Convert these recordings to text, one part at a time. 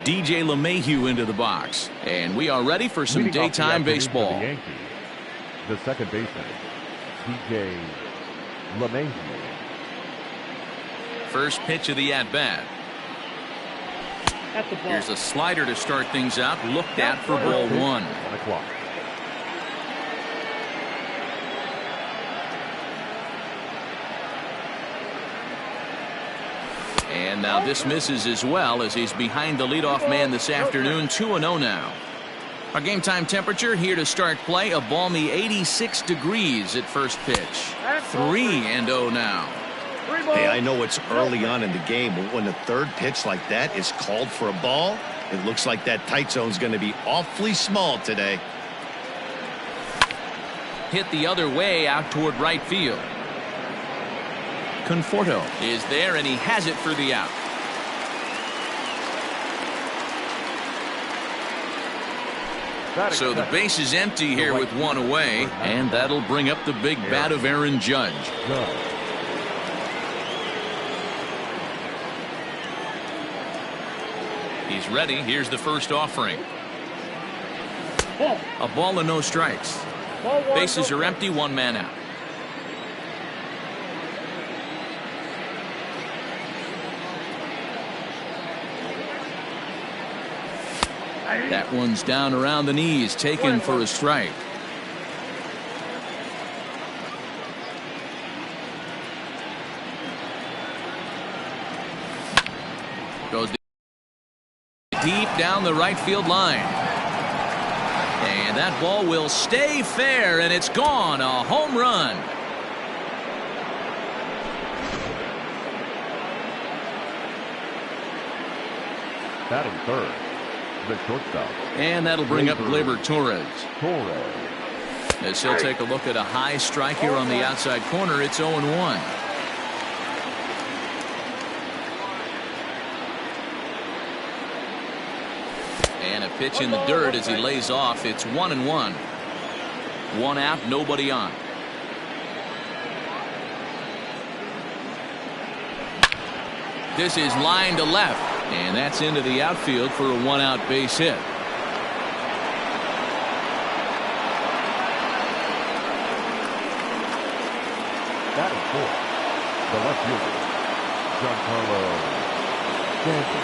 DJ LeMahieu into the box. And we are ready for some daytime baseball. The second baseman, DJ LeMahieu. First pitch of the at-bat. Here's a slider to start things out. Looked at for ball one. And now this misses as well as he's behind the leadoff man this afternoon. 2-0 now. Our game time temperature here to start play, a balmy 86 degrees at first pitch. 3-0 now. Hey, I know it's early on in the game, but when the third pitch like that is called for a ball, it looks like that tight zone's going to be awfully small today. Hit the other way out toward right field. Conforto is there, and he has it for the out. So the base is empty here with one away, and that'll bring up the big bat of Aaron Judge. He's ready. Here's the first offering. A ball and no strikes. Bases are empty, one man out. That one's down around the knees, taken for a strike. Goes deep down the right field line. And that ball will stay fair, and it's gone. A home run. Batting third, the shortstop. And that'll bring up Gleyber Torres. As he'll take a look at a high strike here on the outside corner. It's 0-1. And a pitch in the dirt as he lays off. It's 1-1. One out, nobody on. This is line to left, and that's into the outfield for a one-out base hit. Batting fourth, the left fielder, Giancarlo Stanton.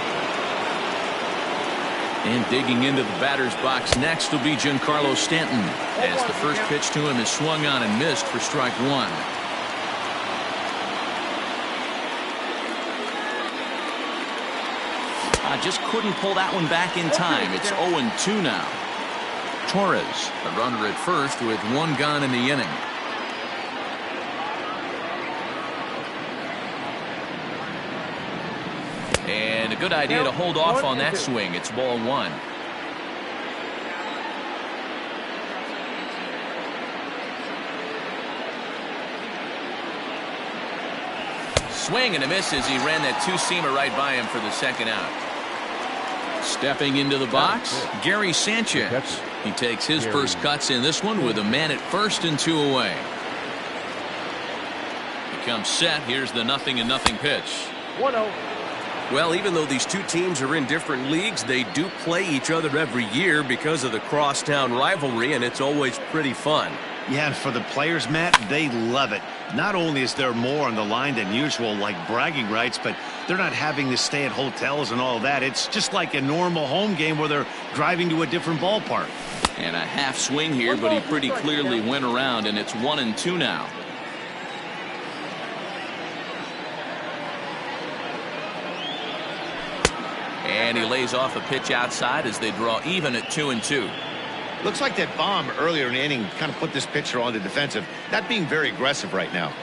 And digging into the batter's box next will be Giancarlo Stanton, as the first pitch to him is swung on and missed for strike one. Just couldn't pull that one back in time. It's 0-2 now. Torres, a runner at first with one gone in the inning. And a good idea to hold off on that swing. It's ball one. Swing and a miss as he ran that two-seamer right by him for the second out. Stepping into the box, Gary Sanchez. He takes his first cuts in this one with a man at first and two away. He comes set. Here's the 0-0 pitch. 1-0. Well, even though these two teams are in different leagues, they do play each other every year because of the crosstown rivalry, and it's always pretty fun. Yeah, and for the players, Matt, they love it. Not only is there more on the line than usual, like bragging rights, but they're not having to stay at hotels and all that. It's just like a normal home game where they're driving to a different ballpark. And a half swing here, but he pretty clearly went around, and it's 1-2 now. And he lays off a pitch outside as they draw even at 2-2. Looks like that bomb earlier in the inning kind of put this pitcher on the defensive, not being very aggressive right now.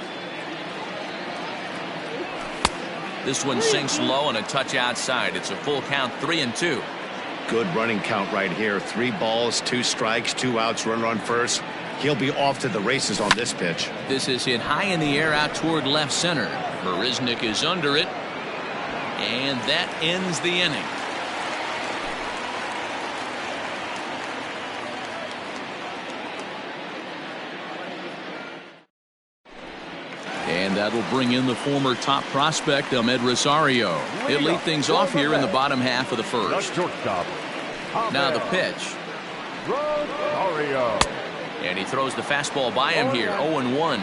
This one sinks low and a touch outside. It's a full count, 3-2. Good running count right here. 3 balls, 2 strikes, 2 outs, runner on first. He'll be off to the races on this pitch. This is hit high in the air out toward left center. Marisnick is under it. And that ends the inning. And that'll bring in the former top prospect, Ahmed Rosario. He'll lead things off here in the bottom half of the first. Shortstop. Now the pitch. Rosario. And he throws the fastball by him here, 0-1.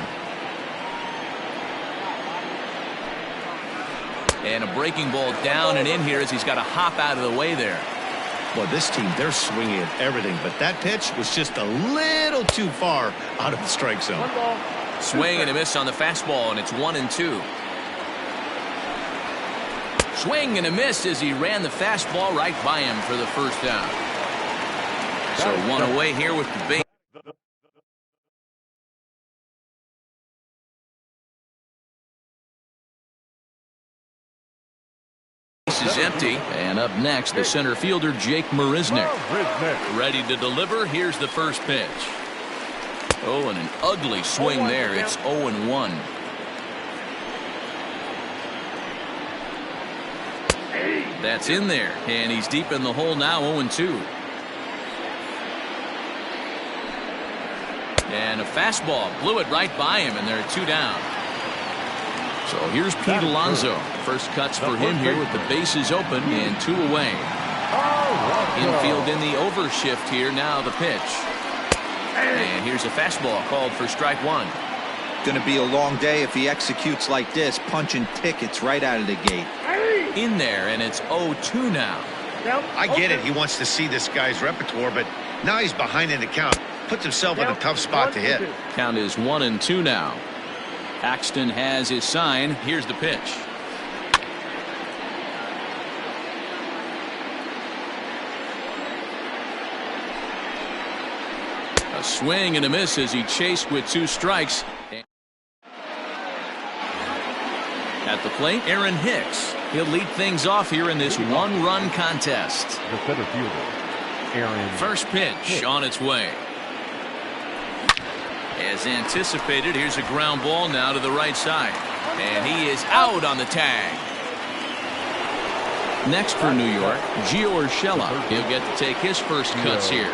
And a breaking ball down and in here as he's got to hop out of the way there. Well, this team, they're swinging at everything, but that pitch was just a little too far out of the strike zone. Swing and a miss on the fastball, and it's 1-2. Swing and a miss as he ran the fastball right by him for the first down. So one away here with the base. Is empty, and up next the center fielder Jake Marisnick, ready to deliver. Here's the first pitch. Oh, and an ugly swing there. It's 0-1. That's in there, and he's deep in the hole now. 0-2. And a fastball blew it right by him, and there are 2 down. So here's Pete Alonso. First cuts for him here with the bases open and 2 away. Infield in the overshift here. Now the pitch. And here's a fastball called for strike 1. Going to be a long day if he executes like this, punching tickets right out of the gate. In there, and it's 0-2 now. I get it. He wants to see this guy's repertoire, but now he's behind in the count. Puts himself in a tough spot to hit. Count is 1-2 now. Paxton has his sign. Here's the pitch. A swing and a miss as he chased with 2 strikes. At the plate, Aaron Hicks. He'll lead things off here in this 1-run contest. The center fielder, Aaron. First pitch on its way. As anticipated, here's a ground ball now to the right side. And he is out on the tag. Next for New York, Gio Urshela. He'll get to take his first cuts here.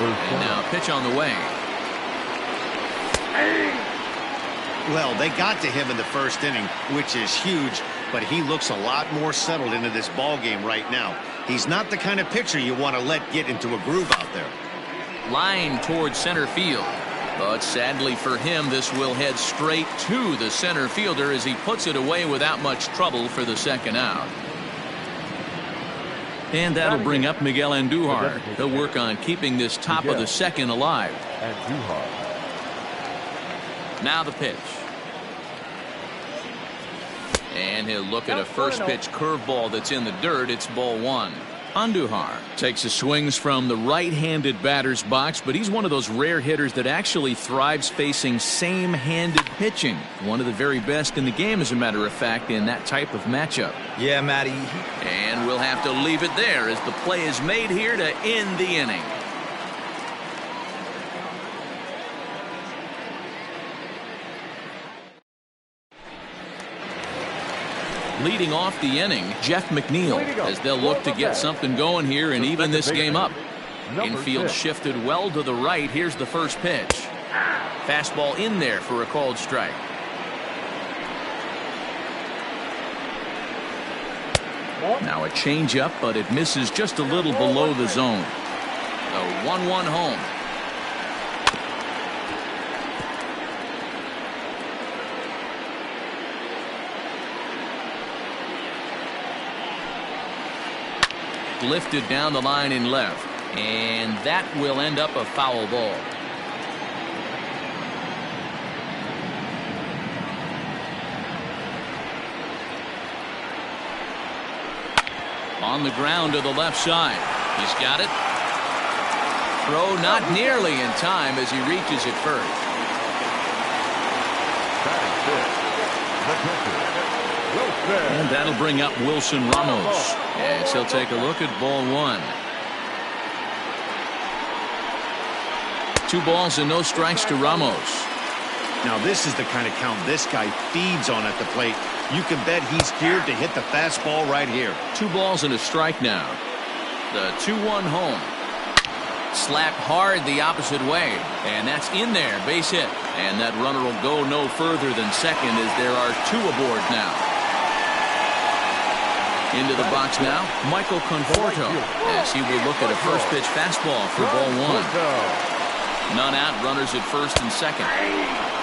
And now pitch on the way. Well, they got to him in the first inning, which is huge, but he looks a lot more settled into this ball game right now. He's not the kind of pitcher you want to let get into a groove out there. Line towards center field. But sadly for him, this will head straight to the center fielder as he puts it away without much trouble for the second out. And that'll bring up Miguel Andujar. He'll work on keeping this top of the second alive. Now the pitch. And he'll look at a first pitch curveball that's in the dirt. It's ball 1. Andujar takes his swings from the right-handed batter's box, but he's one of those rare hitters that actually thrives facing same-handed pitching. One of the very best in the game, as a matter of fact, in that type of matchup. Yeah, Matty. And we'll have to leave it there as the play is made here to end the inning. Leading off the inning, Jeff McNeil, as they'll look to get something going here and even this game up. Infield shifted well to the right. Here's the first pitch. Fastball in there for a called strike. Now a changeup, but it misses just a little below the zone. A 1-1 home. Lifted down the line in left, and that will end up a foul ball. On the ground to the left side. He's got it. Throw not nearly in time as he reaches it first. And that'll bring up Wilson Ramos as he'll take a look at ball 1. 2 balls and no strikes to Ramos. Now this is the kind of count this guy feeds on at the plate. You can bet he's geared to hit the fastball right here. 2 balls and a strike now. The 2-1 home. Slapped hard the opposite way. And that's in there. Base hit. And that runner will go no further than second as there are 2 aboard now. Into the box now, Michael Conforto, as he will look at a first pitch fastball for ball 1. None out, runners at first and second.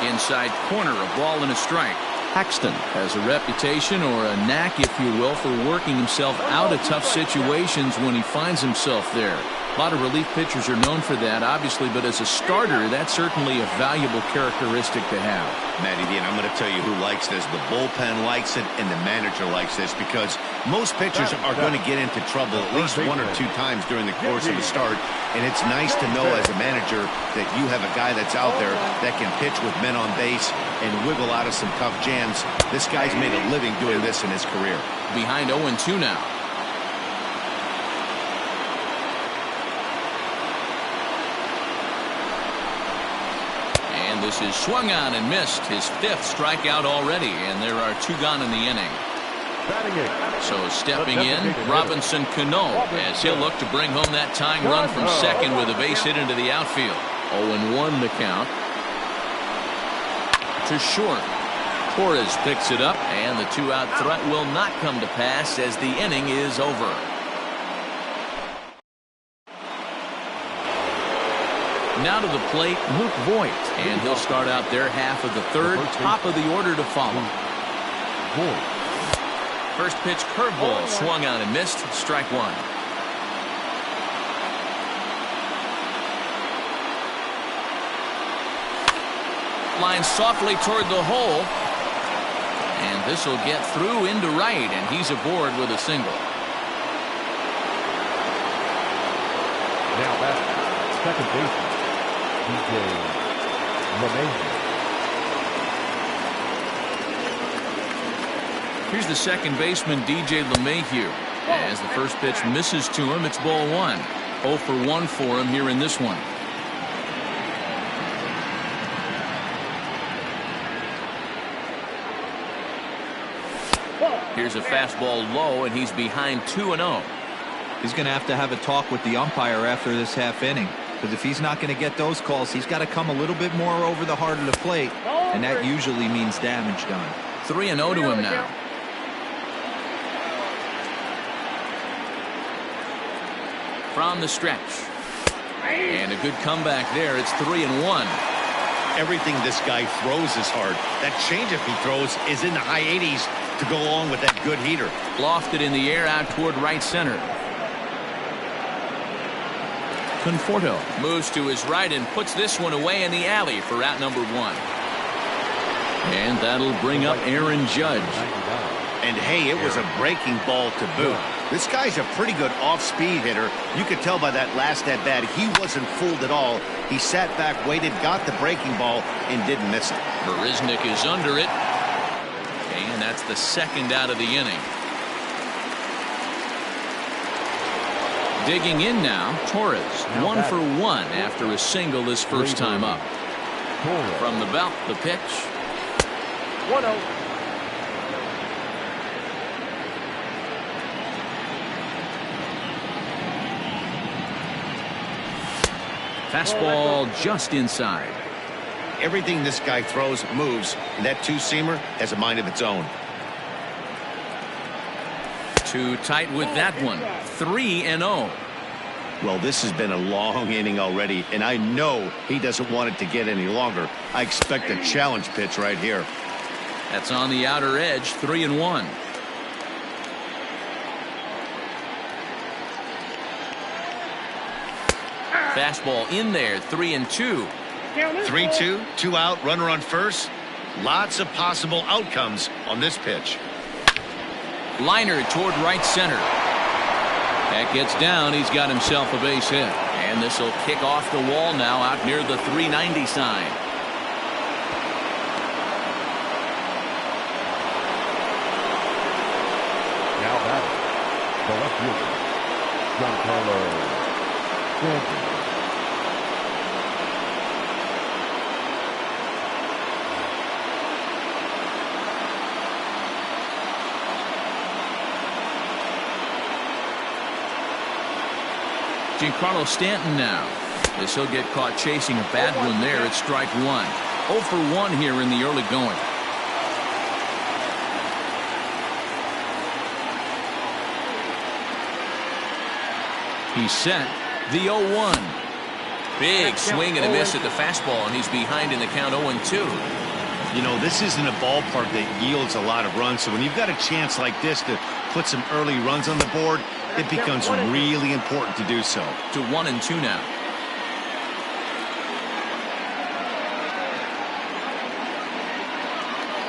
Inside corner, a ball and a strike. Paxton has a reputation, or a knack if you will, for working himself out of tough situations when he finds himself there. A lot of relief pitchers are known for that, obviously, but as a starter, that's certainly a valuable characteristic to have. Matty D, and I'm going to tell you who likes this. The bullpen likes it, and the manager likes this, because most pitchers are going to get into trouble at least 1 or 2 times during the course of a start, and it's nice to know as a manager that you have a guy that's out there that can pitch with men on base and wiggle out of some tough jams. This guy's made a living doing this in his career. Behind 0-2 now. This is swung on and missed, his 5th strikeout already, and there are 2 gone in the inning. So stepping in, Robinson Cano, as he'll look to bring home that tying run from second with a base hit into the outfield. 0-1 the count. To short. Torres picks it up, and the 2-out threat will not come to pass as the inning is over. Now to the plate, Luke Voit, and he'll start out their half of the 3rd, top of the order to follow. First pitch curveball swung on and missed, strike 1. Line softly toward the hole, and this will get through into right, and he's aboard with a single. Now that's second baseman, DJ LeMahieu. Here's the second baseman, DJ LeMahieu. As the first pitch misses to him, it's ball 1. 0 for 1 for him here in this one. Here's a fastball low, and he's behind 2-0. He's going to have a talk with the umpire after this half inning, because if he's not going to get those calls, he's got to come a little bit more over the heart of the plate, and that usually means damage done. 3-0 to him now. From the stretch, and a good comeback there. It's 3-1. Everything this guy throws is hard. That changeup he throws is in the high 80s to go along with that good heater. Lofted in the air out toward right center. Conforto moves to his right and puts this one away in the alley for out number 1. And that'll bring up Aaron Judge. And hey, it was a breaking ball to boot. This guy's a pretty good off-speed hitter. You could tell by that last at-bat he wasn't fooled at all. He sat back, waited, got the breaking ball, and didn't miss it. Marisnick is under it. And that's the second out of the inning. Digging in now, Torres. 1 for 1 after a single his first time up. From the belt, the pitch. 1-0. Fastball just inside. Everything this guy throws moves, and that two-seamer has a mind of its own. Too tight with that one. 3-0. Well, this has been a long inning already, and I know he doesn't want it to get any longer. I expect a challenge pitch right here. That's on the outer edge. 3-1. Fastball in there. 3-2. 3-2, 2 out, runner on first. Lots of possible outcomes on this pitch. Liner toward right center. That gets down. He's got himself a base hit. And this will kick off the wall now out near the 390 sign. Now batting, the left fielder, Giancarlo Stanton. Giancarlo Stanton now, as he'll get caught chasing a bad one there at strike one. 0 for 1 here in the early going. He's set. The 0-1. Big swing and a miss at the fastball, and he's behind in the count 0-2. You know, this isn't a ballpark that yields a lot of runs, so when you've got a chance like this to put some early runs on the board, it becomes really important to do so. To 1-2 now.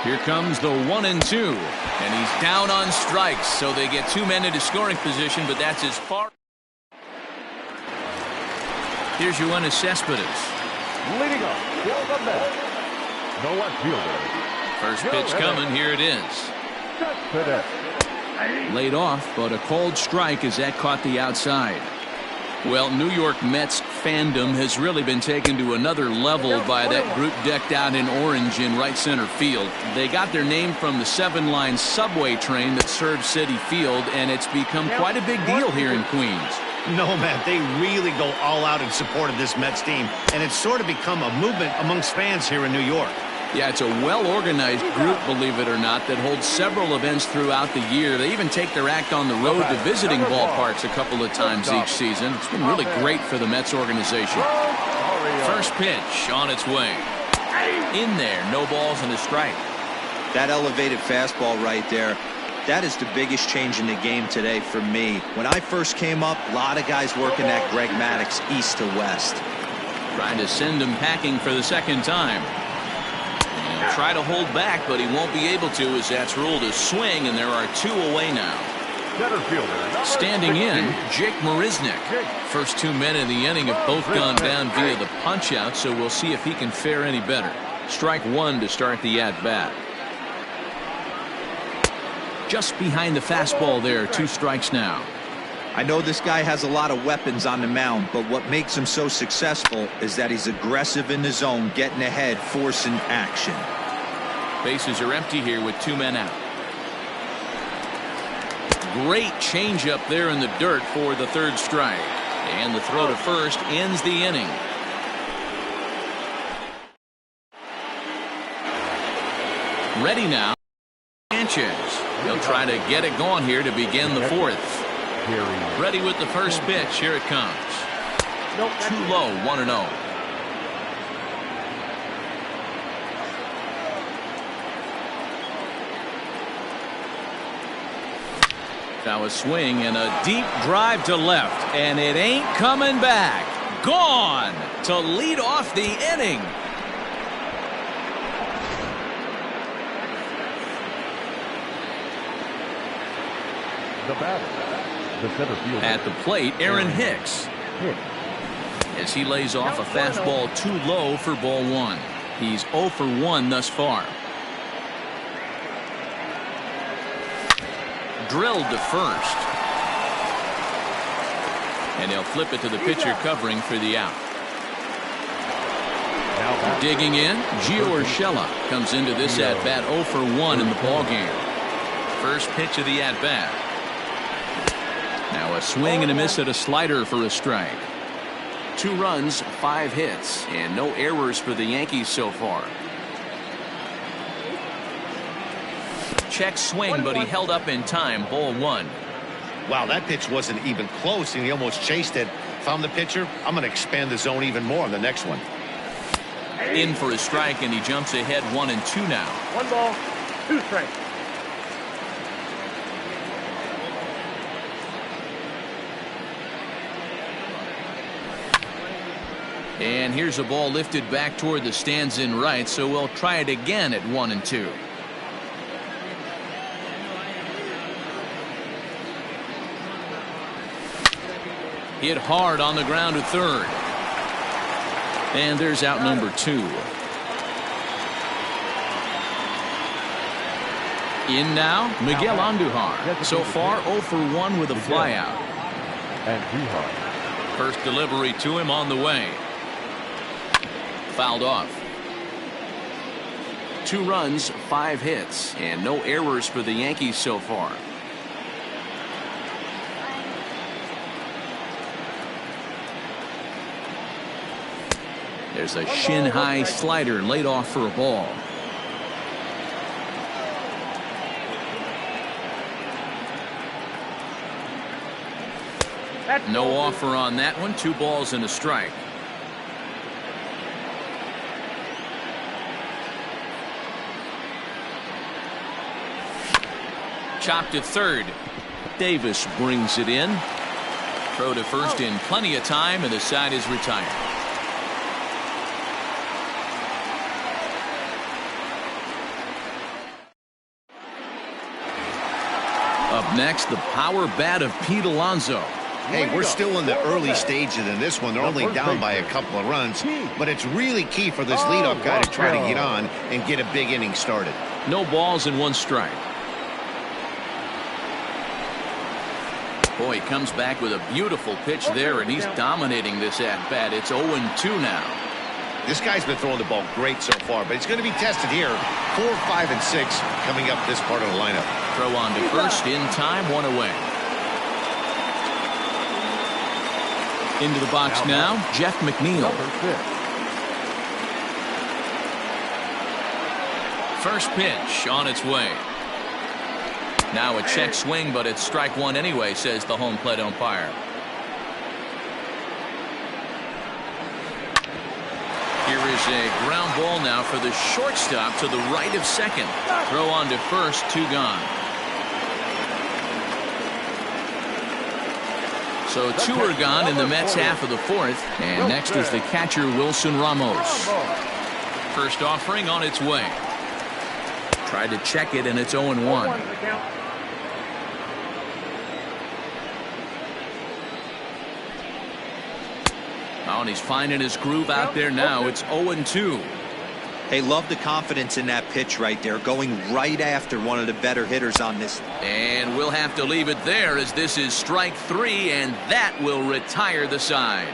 Here comes the 1-2, and he's down on strikes, so they get 2 men into scoring position, but that's as far. Here's Yoenis Cespedes. Leading up, for the Mets, the left fielder. First pitch coming. Here it is. Cespedes. Laid off, but a cold strike as that caught the outside. Well, New York Mets fandom has really been taken to another level by that group decked out in orange in right center field. They got their name from the 7-line subway train that serves Citi Field, and it's become quite a big deal here in Queens. No, man, they really go all out in support of this Mets team, and it's sort of become a movement amongst fans here in New York. Yeah, it's a well-organized group, believe it or not, that holds several events throughout the year. They even take their act on the road to visiting ballparks a couple of times each season. It's been really great for the Mets organization. First pitch on its way. In there, no balls and a strike. That elevated fastball right there, that is the biggest change in the game today for me. When I first came up, a lot of guys working that Greg Maddux east to west. Trying to send him packing for the second time. And try to hold back, but he won't be able to, as that's ruled a swing, and there are 2 away now. Center fielder. Standing in, Jake Marisnick. First 2 men in the inning have both gone down via the punch-out, so we'll see if he can fare any better. Strike 1 to start the at-bat. Just behind the fastball there, 2 strikes now. I know this guy has a lot of weapons on the mound, but what makes him so successful is that he's aggressive in the zone, getting ahead, forcing action. Bases are empty here with 2 men out. Great changeup there in the dirt for the 3rd strike. And the throw to first ends the inning. Ready now. Sanchez. He'll try to get it going here to begin the 4th. Ready with the first pitch. Here it comes. Too low, 1-0. Now a swing and a deep drive to left, and it ain't coming back. Gone to lead off the inning. The batter, the center fielder. At the plate, Aaron Hicks. As he lays off a fastball too low for ball 1. He's 0 for 1 thus far. Drilled to first. And they'll flip it to the pitcher covering for the out. Digging in, Gio Urshela comes into this at-bat 0 for 1 in the ballgame. First pitch of the at-bat. Now a swing and a miss at a slider for a strike. 2 runs, 5 hits, and no errors for the Yankees so far. Check swing, but he held up in time. Ball 1. Wow, that pitch wasn't even close, and he almost chased it. Found the pitcher. I'm going to expand the zone even more on the next one. In for a strike, and he jumps ahead 1-2 now. 1 ball, 2 strikes. And here's a ball lifted back toward the stands in right, so we'll try it again at 1-2. Hit hard on the ground to third. And there's out number 2. In now, Miguel Andujar. So far, 0 for 1 with a flyout. And Andujar. First delivery to him on the way. Fouled off. 2 runs, 5 hits, and no errors for the Yankees so far. There's a shin-high slider laid off for a ball. No offer on that one. 2 balls and a strike. Chopped to third. Davis brings it in. Throw to first in plenty of time, and the side is retired. Up next, the power bat of Pete Alonso. Hey, we're still in the early stages in this one. They're only down by a couple of runs, but it's really key for this leadoff guy to try to get on and get a big inning started. No balls and 1 strike. Boy, he comes back with a beautiful pitch there, and he's dominating this at-bat. It's 0-2 now. This guy's been throwing the ball great so far, but he's going to be tested here. 4, 5, and 6 coming up this part of the lineup. Throw on to first in time, 1 away. Into the box now, Jeff McNeil. First pitch on its way. Now a check swing, but it's strike 1 anyway, says the home plate umpire. Here is a ground ball now for the shortstop to the right of second. Throw on to first, 2 gone. So 2 are gone in the Mets half of the 4th. And next is the catcher, Wilson Ramos. First offering on its way. Tried to check it, and it's 0-1. Oh, and he's finding his groove out there now. It's 0-2. Hey, love the confidence in that pitch right there, going right after one of the better hitters on this. And we'll have to leave it there, as this is strike 3, and that will retire the side.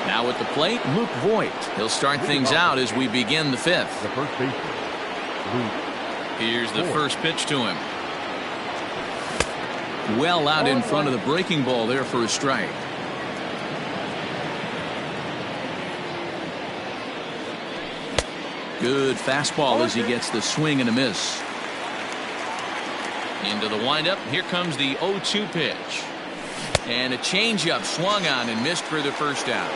Now at the plate, Luke Voit. He'll start things out as we begin the 5th. The first baseman, Luke. Here's the first pitch to him. Well out in front of the breaking ball there for a strike. Good fastball as he gets the swing and a miss. Into the windup. Here comes the 0-2 pitch. And a changeup swung on and missed for the first out.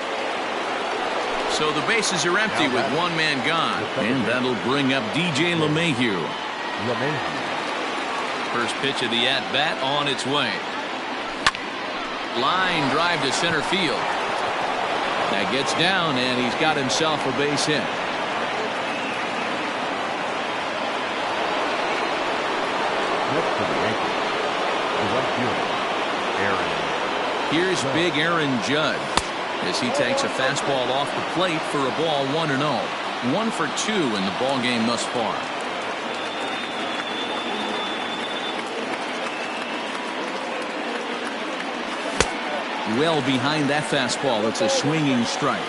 So the bases are empty with 1 man gone. And that'll bring up DJ LeMahieu. First pitch of the at-bat on its way. Line drive to center field. That gets down, and he's got himself a base hit. Next to the Yankees, the right fielder, Aaron. Here's big Aaron Judge as he takes a fastball off the plate for a ball, 1-0. 1 for 2 in the ball game thus far. Well behind that fastball. It's a swinging strike.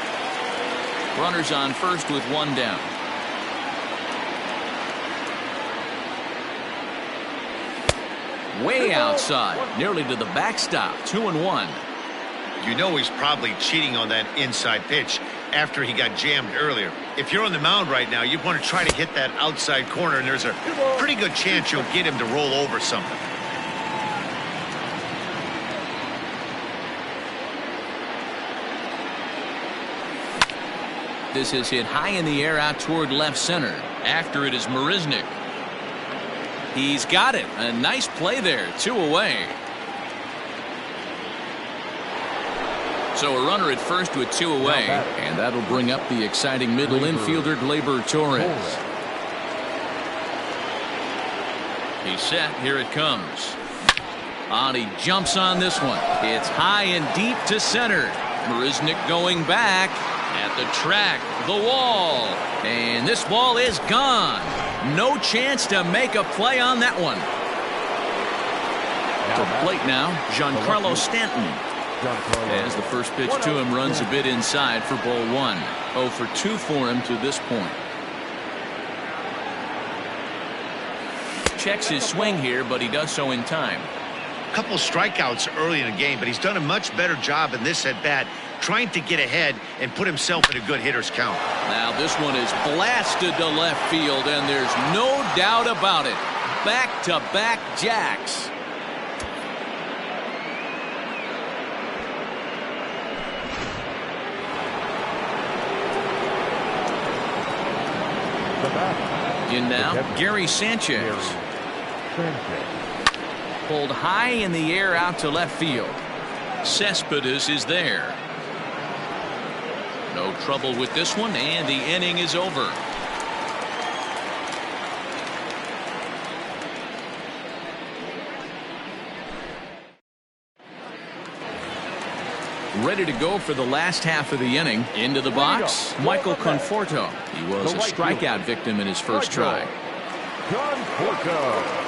Runners on first with 1 down. Way outside, nearly to the backstop. 2-1. You know he's probably cheating on that inside pitch after he got jammed earlier. If you're on the mound right now, you want to try to hit that outside corner, and there's a pretty good chance you'll get him to roll over something. This is hit high in the air out toward left center. After it is Marisnick. He's got it. A nice play there. 2 away. So a runner at first with 2 away. And that'll bring up the exciting middle infielder, Gleyber Torres. He's set. Here it comes. And he jumps on this one. It's high and deep to center. Marisnick going back. At the track, the wall, and this ball is gone. No chance to make a play on that one. To the plate now, Giancarlo Stanton. As the first pitch to him runs a bit inside for ball 1. 0 for 2 for him to this point. Checks his swing here, but he does so in time. Couple strikeouts early in the game, but he's done a much better job in this at bat, trying to get ahead and put himself in a good hitter's count. Now this one is blasted to left field, and there's no doubt about it. Back-to-back jacks. In now, Gary Sanchez. Pulled high in the air out to left field. Cespedes is there. No trouble with this one, and the inning is over. Ready to go for the last half of the inning. Into the box, Michael Conforto. He was a strikeout victim in his first try. Conforto.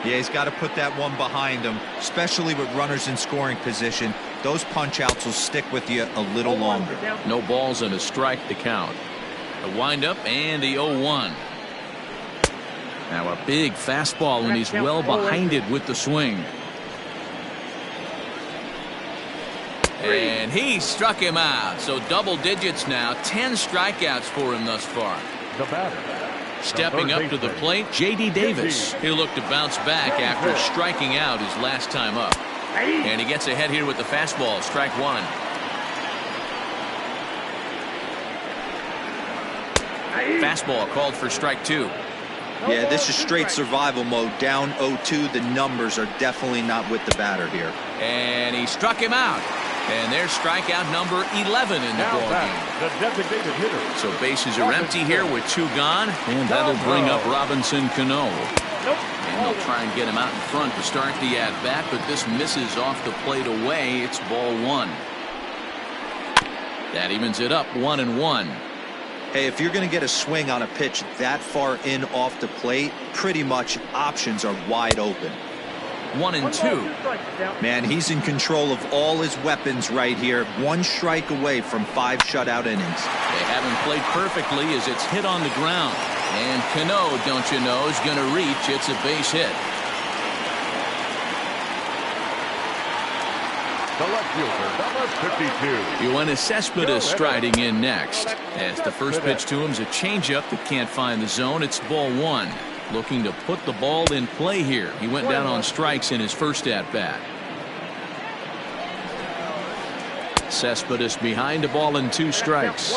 Yeah, he's got to put that one behind him, especially with runners in scoring position. Those punch-outs will stick with you a little longer. No balls and a strike to count. The windup and the 0-1. Now a big fastball, and he's well behind it with the swing. And he struck him out. So double digits now. 10 strikeouts for him thus far. The batter. Stepping up to the plate, J.D. Davis. He'll look to bounce back after striking out his last time up. And he gets ahead here with the fastball. Strike one. Fastball called for strike two. Yeah, this is straight survival mode. Down 0-2. The numbers are definitely not with the batter here. And he struck him out. And there's strikeout number 11 in the ball game. The designated hitter. So bases are empty here with 2 gone. And that'll bring up Robinson Cano. And they'll try and get him out in front to start the at-bat, but this misses off the plate away. It's ball 1. That evens it up 1-1. Hey, if you're going to get a swing on a pitch that far in off the plate, pretty much options are wide open. 1-2. Man, he's in control of all his weapons right here. 1 strike away from 5 shutout innings. They haven't played perfectly as it's hit on the ground. And Cano, don't you know, is going to reach. It's a base hit. The left fielder, number 52. Yoenis Cespedes striding in next. As the first pitch to him is a changeup that can't find the zone. It's ball 1. Looking to put the ball in play here. He went down on strikes in his first at-bat. Cespedes behind a ball and 2 strikes.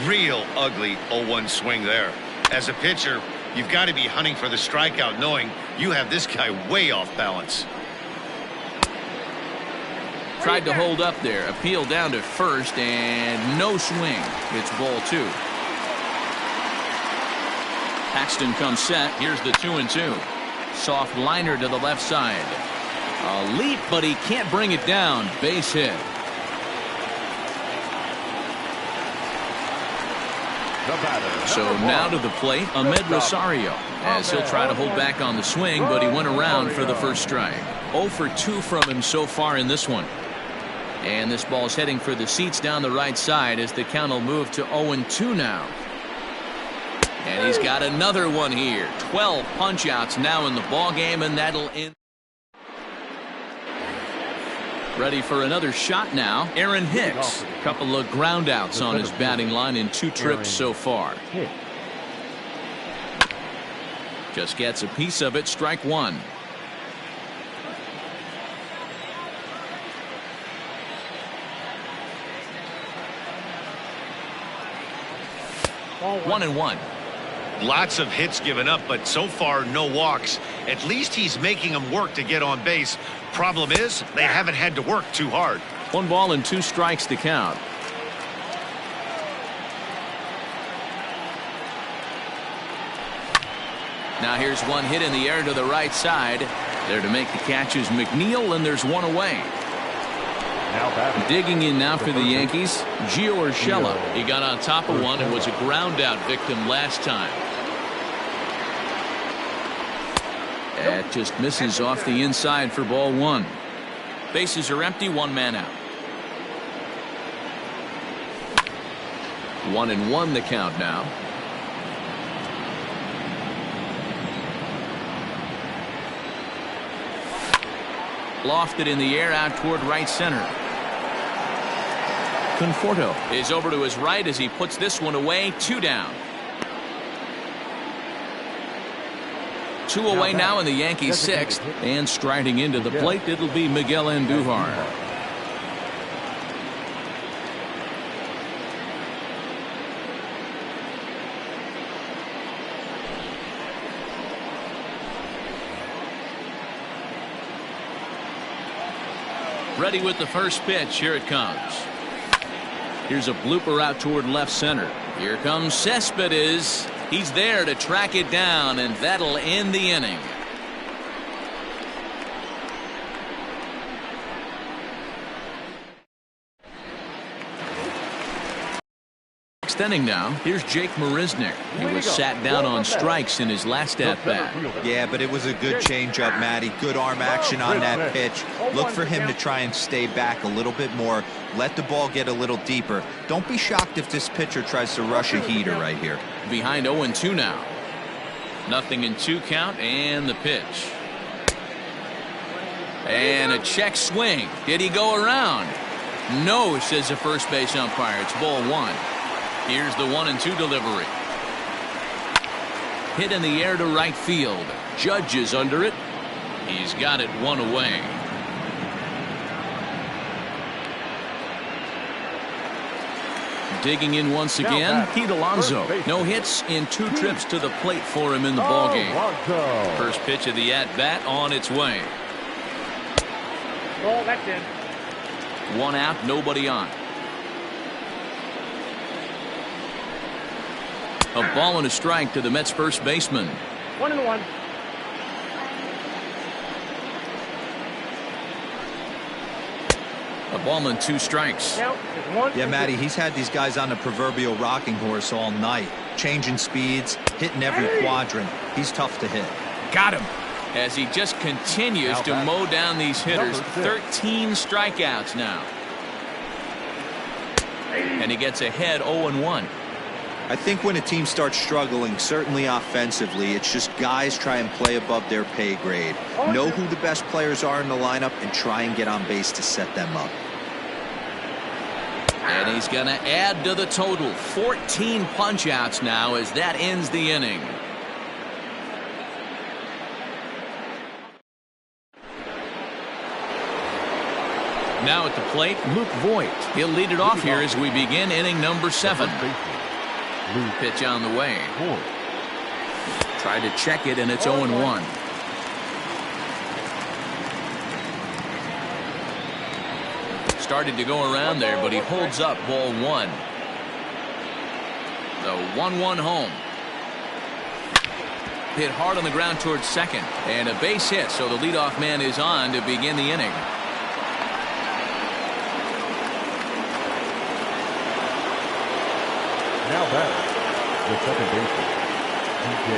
Real ugly 0-1 swing there. As a pitcher, you've got to be hunting for the strikeout, knowing you have this guy way off balance. Tried to hold up there. Appeal down to first, and no swing. It's ball 2. Paxton comes set. Here's the 2-2. Soft liner to the left side. A leap, but he can't bring it down. Base hit. So now to the plate, Ahmed Rosario, as he'll try to hold back on the swing, but he went around for the first strike. 0 for 2 from him so far in this one. And this ball's heading for the seats down the right side as the count will move to 0-2 now. And he's got another one here. 12 punch-outs now in the ball game, and that'll end. Ready for another shot now. Aaron Hicks. Couple of ground outs on his batting line in 2 trips so far. Just gets a piece of it. Strike 1. One and one. Lots of hits given up, but so far no walks. At least he's making them work to get on base. Problem is, they haven't had to work too hard. 1 ball and 2 strikes to count. Now here's one hit in the air to the right side. There to make the catch is McNeil, and there's 1 away. Digging in now for the Yankees, Gio Urshela. He got on top of one and was a ground out victim last time. That just misses off the inside for ball 1. Bases are empty, 1 man out. 1-1 the count now. Lofted in the air out toward right center. Conforto is over to his right as he puts this one away. 2 down. 2 away now in the Yankees' 6th. And striding into the plate, it'll be Miguel Andujar. Ready with the first pitch. Here it comes. Here's a blooper out toward left center. Here comes Cespedes. He's there to track it down, and that'll end the inning. Inning now. Here's Jake Marisnick. He was sat down on strikes in his last at bat. Yeah, but it was a good changeup, Matty. Good arm action on that pitch. Look for him to try and stay back a little bit more. Let the ball get a little deeper. Don't be shocked if this pitcher tries to rush a heater right here. Behind 0-2 now. 0-2 count, and the pitch. And a check swing. Did he go around? No, says the first base umpire. It's ball 1. Here's the 1-2 delivery. Hit in the air to right field. Judge is under it. He's got it 1 away. Digging in once again, Pete Alonso. No hits in 2 trips to the plate for him in the ballgame. First pitch of the at-bat on its way. Oh, that's in. 1 out, nobody on. A ball and a strike to the Mets first baseman. 1-1. A ball and 2 strikes. Yeah, Matty, he's had these guys on the proverbial rocking horse all night. Changing speeds, hitting every quadrant. He's tough to hit. Got him. As he just continues to mow down these hitters. 13 strikeouts now. And he gets ahead 0-1. I think when a team starts struggling, certainly offensively, it's just guys try and play above their pay grade. Know who the best players are in the lineup and try and get on base to set them up. And he's going to add to the total. 14 punch-outs now as that ends the inning. Now at the plate, Luke Voigt. He'll lead it off here as we begin inning number 7. Pitch on the way. Tried to check it, and it's 0-1. Started to go around there, but he holds up ball 1. The 1-1 home. Hit hard on the ground towards second, and a base hit, so the leadoff man is on to begin the inning. Now back, the second baseman, DJ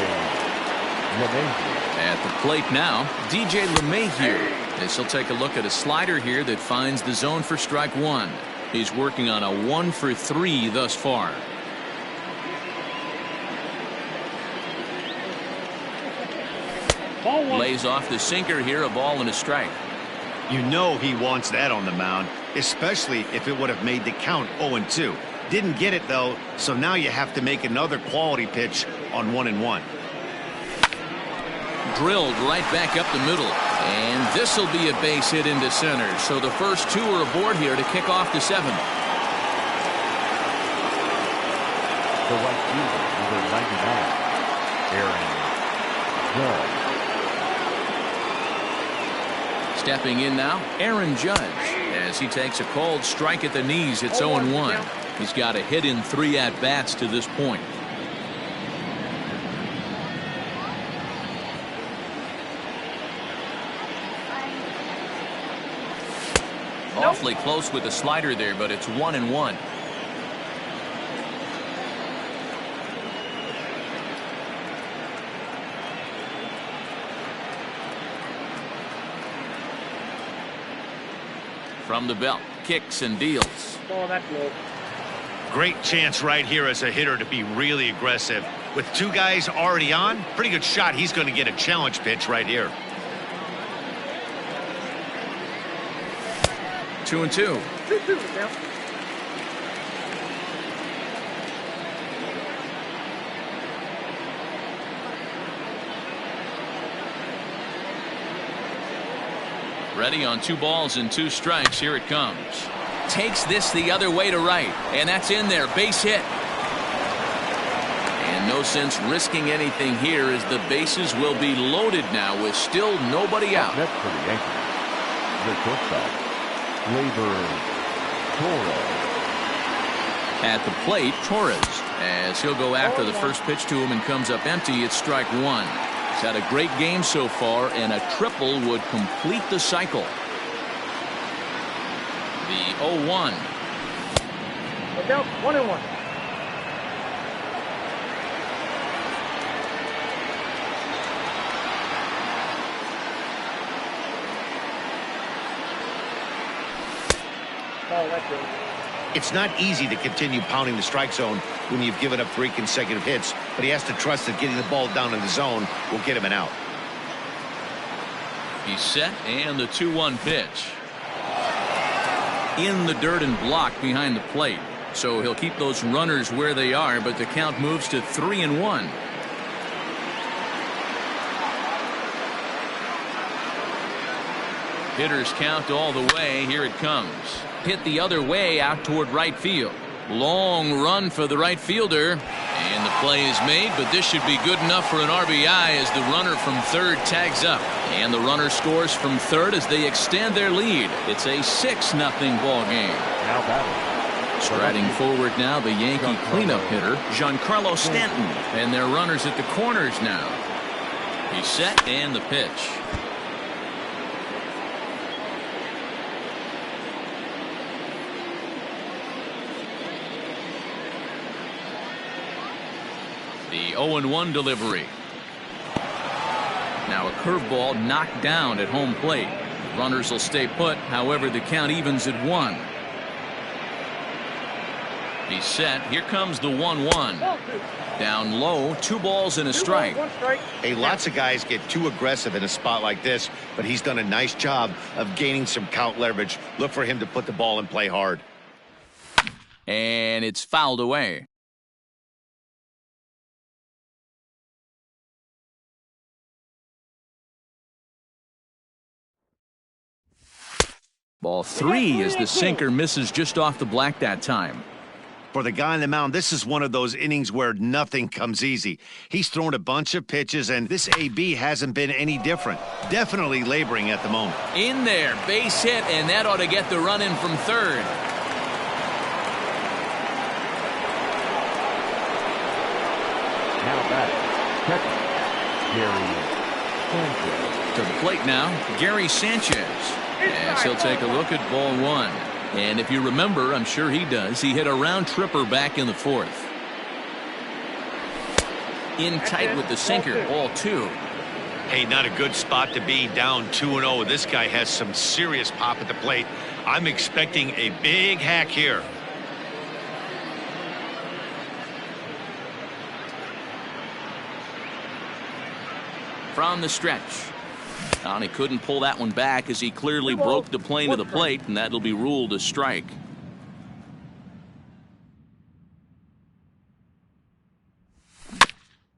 LeMahieu. At the plate now, DJ LeMahieu. This will take a look at a slider here that finds the zone for strike 1. He's working on a 1-for-3 thus far. Lays off the sinker here, a ball and a strike. You know he wants that on the mound, especially if it would have made the count 0-2. Didn't get it, though, so now you have to make another quality pitch on 1-1. Drilled right back up the middle. And this will be a base hit into center. So the first 2 are aboard here to kick off the 7th. The right fielder, number 99, Aaron Judge. Stepping in now, Aaron Judge. As he takes a called strike at the knees, it's 0-1. He's got a hit in 3 at-bats to this point. Awfully close with the slider there, but it's 1-1. From the belt, kicks and deals. Oh, that's low. Great chance right here as a hitter to be really aggressive. With 2 guys already on, pretty good shot he's going to get a challenge pitch right here. 2-2. 2-2 now. Ready on 2 balls and 2 strikes. Here it comes. Takes this the other way to right, and that's in there. Base hit. And no sense risking anything here as the bases will be loaded now with still nobody out. Next for the Yankees, the shortstop, Gleyber Torres. At the plate, Torres, as he'll go after the first pitch to him and comes up empty. It's strike 1. He's had a great game so far, and a triple would complete the cycle. The 0-1. Look out, 1-1. Oh, that's good. It's not easy to continue pounding the strike zone when you've given up 3 consecutive hits, but he has to trust that getting the ball down in the zone will get him an out. He's set, and the 2-1 pitch. In the dirt and blocked behind the plate. So he'll keep those runners where they are, but the count moves to 3-1. Hitters count all the way. Here it comes. Hit the other way out toward right field. Long run for the right fielder. And the play is made, but this should be good enough for an RBI as the runner from third tags up. And the runner scores from third as they extend their lead. It's a 6-0 ball game. Now batting. Striding forward now, the Yankee cleanup hitter, Giancarlo Stanton. And their runners at the corners now. He's set, and the pitch. The 0-1 delivery. Now a curveball knocked down at home plate. Runners will stay put. However, the count evens at 1. He's set. Here comes the 1-1. Down low, 2 balls and a strike. 1 strike. Hey, lots of guys get too aggressive in a spot like this, but he's done a nice job of gaining some count leverage. Look for him to put the ball and play hard. And it's fouled away. Ball 3 as the sinker misses just off the black that time. For the guy on the mound, this is one of those innings where nothing comes easy. He's thrown a bunch of pitches, and this AB hasn't been any different. Definitely laboring at the moment. In there, base hit, and that ought to get the run in from third. Now batting. Catcher, Gary Sanchez. To the plate now, Gary Sanchez. As he'll take a look at ball 1. And if you remember, I'm sure he does, he hit a round tripper back in the 4th. In tight with the sinker, ball 2. Hey, not a good spot to be, down 2-0. This guy has some serious pop at the plate. I'm expecting a big hack here. From the stretch. And he couldn't pull that one back as he clearly broke the plane to the plate, and that'll be ruled a strike.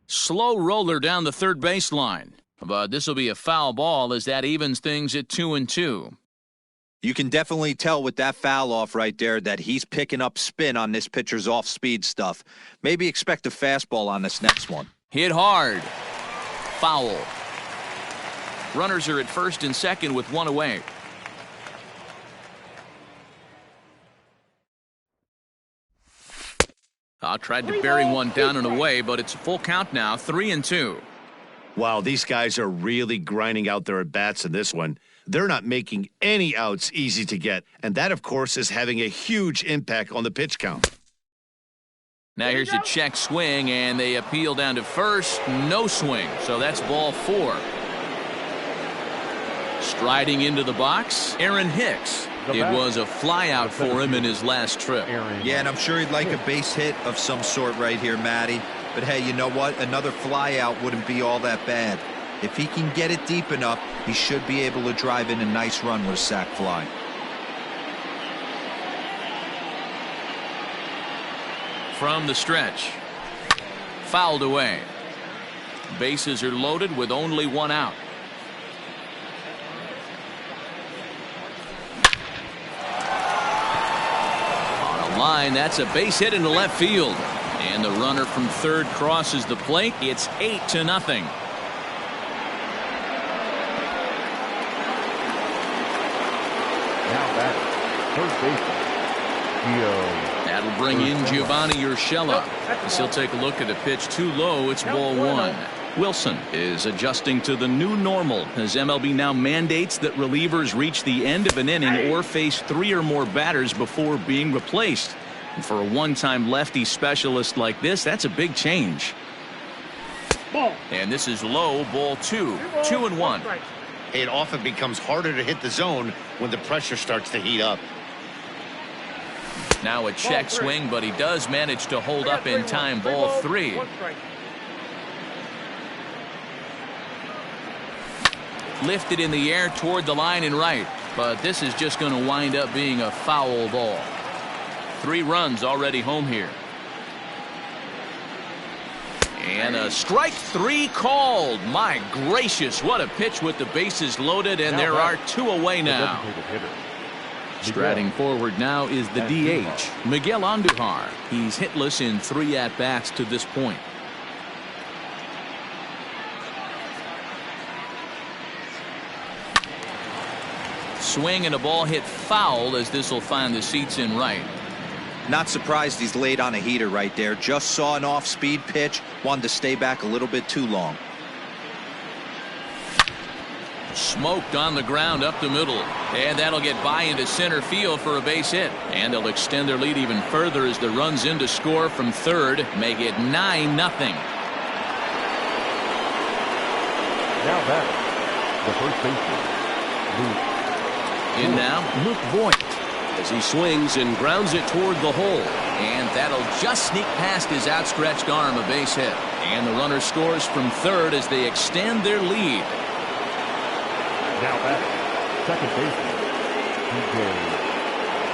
Slow roller down the third baseline. But this will be a foul ball as that evens things at 2-2. You can definitely tell with that foul off right there that he's picking up spin on this pitcher's off-speed stuff. Maybe expect a fastball on this next one. Hit hard. Foul. Runners are at first and second with 1 away. Tried to bury one down and away, but it's a full count now, 3-2. Wow, these guys are really grinding out their at-bats in this one. They're not making any outs easy to get, and that, of course, is having a huge impact on the pitch count. Now here's a check swing, and they appeal down to first. No swing, so that's ball 4. Striding into the box, Aaron Hicks. It was a flyout for him in his last trip. Yeah, and I'm sure he'd like a base hit of some sort right here, Matty. But hey, you know what? Another flyout wouldn't be all that bad. If he can get it deep enough, he should be able to drive in a nice run with a sac fly. from the stretch. Fouled away. Bases are loaded with only one out. On a line, that's a base hit into left field. And the runner from third crosses the plate. It's 8-0. Now batting, first baseman, Gio. That'll bring in Giovanni Urshela. As he'll take a look at a pitch too low. It's ball one. Wilson is adjusting to the new normal as MLB now mandates that relievers reach the end of an inning or face 3 or more batters before being replaced. And for a one-time lefty specialist like this, that's a big change. And this is low, ball 2. 2-1. It often becomes harder to hit the zone when the pressure starts to heat up. Now a check swing, but he does manage to hold up in time. Ball 3. Lifted in the air toward the line and right, but this is just going to wind up being a foul ball. 3 runs already home here. And a strike 3 called. My gracious, what a pitch with the bases loaded, and there are 2 away now. Striding forward now is the DH, Miguel Andujar. He's hitless in 3 at-bats to this point. Swing and a ball hit foul as this will find the seats in right. Not surprised he's laid on a heater right there. Just saw an off-speed pitch. Wanted to stay back a little bit too long. Smoked on the ground up the middle. And that'll get by into center field for a base hit. And they'll extend their lead even further as the runs in to score from third. Make it 9-0. Now batting, the first baseman, Luke. In now, Luke Voigt. As he swings and grounds it toward the hole. And that'll just sneak past his outstretched arm, a base hit. And the runner scores from third as they extend their lead. Now batting, second baseman, DJ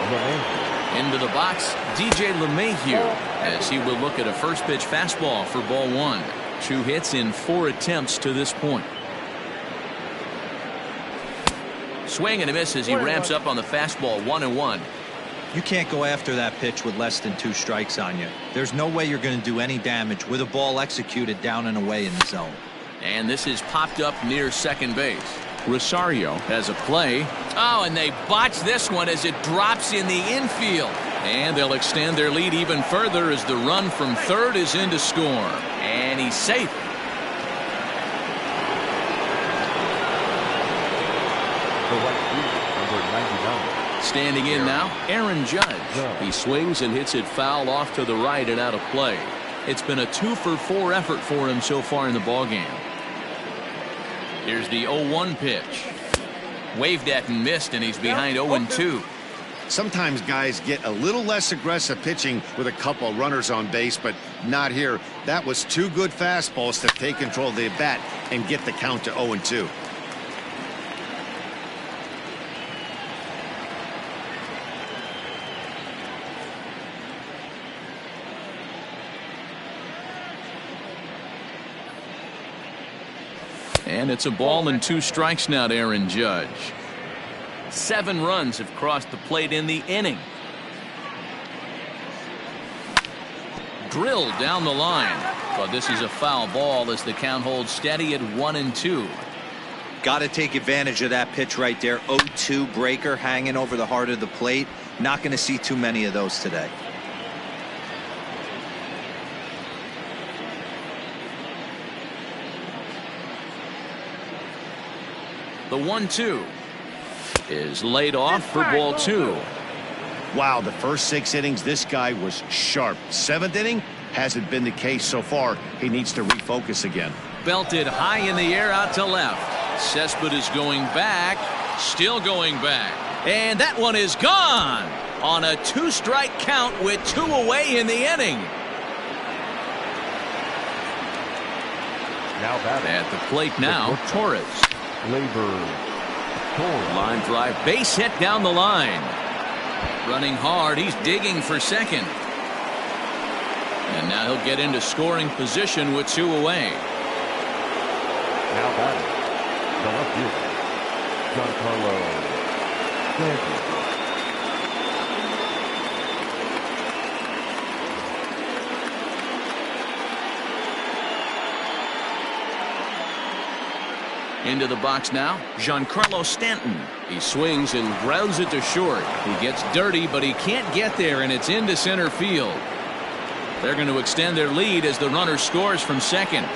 LeMahieu. Into the box, DJ LeMahieu, as he will look at a first pitch fastball for ball 1. 2 hits in 4 attempts to this point. Swing and a miss as he ramps up on the fastball. 1-1. You can't go after that pitch with less than 2 strikes on you. There's no way you're going to do any damage with a ball executed down and away in the zone. And this is popped up near second base. Rosario has a play. Oh, and they botch this one as it drops in the infield. And they'll extend their lead even further as the run from third is in to score. And he's safe. Standing in now, Aaron Judge. He swings and hits it foul off to the right and out of play. It's been a 2-for-4 effort for him so far in the ballgame. Here's the 0-1 pitch. Waved at and missed, and he's behind 0-2. Sometimes guys get a little less aggressive pitching with a couple runners on base, but not here. That was 2 good fastballs to take control of the bat and get the count to 0-2. And it's a ball and 2 strikes now to Aaron Judge. 7 runs have crossed the plate in the inning. Drilled down the line, but this is a foul ball as the count holds steady at 1-2. Got to take advantage of that pitch right there. 0-2 breaker hanging over the heart of the plate. Not going to see too many of those today. The 1-2 is laid off for ball 2. Wow, the first 6 innings, this guy was sharp. 7th inning hasn't been the case so far. He needs to refocus again. Belted high in the air out to left. Cespedes going back, still going back. And that one is gone on a 2-strike count with 2 away in the inning. Now batting, At the plate now, Torres. Line drive, base hit down the line. Running hard, he's digging for second. And now he'll get into scoring position with 2 away. Now batting, the left fielder, Giancarlo Stanton. Into the box now, Giancarlo Stanton. He swings and grounds it to short. He gets dirty, but he can't get there, and it's into center field. They're going to extend their lead as the runner scores from second.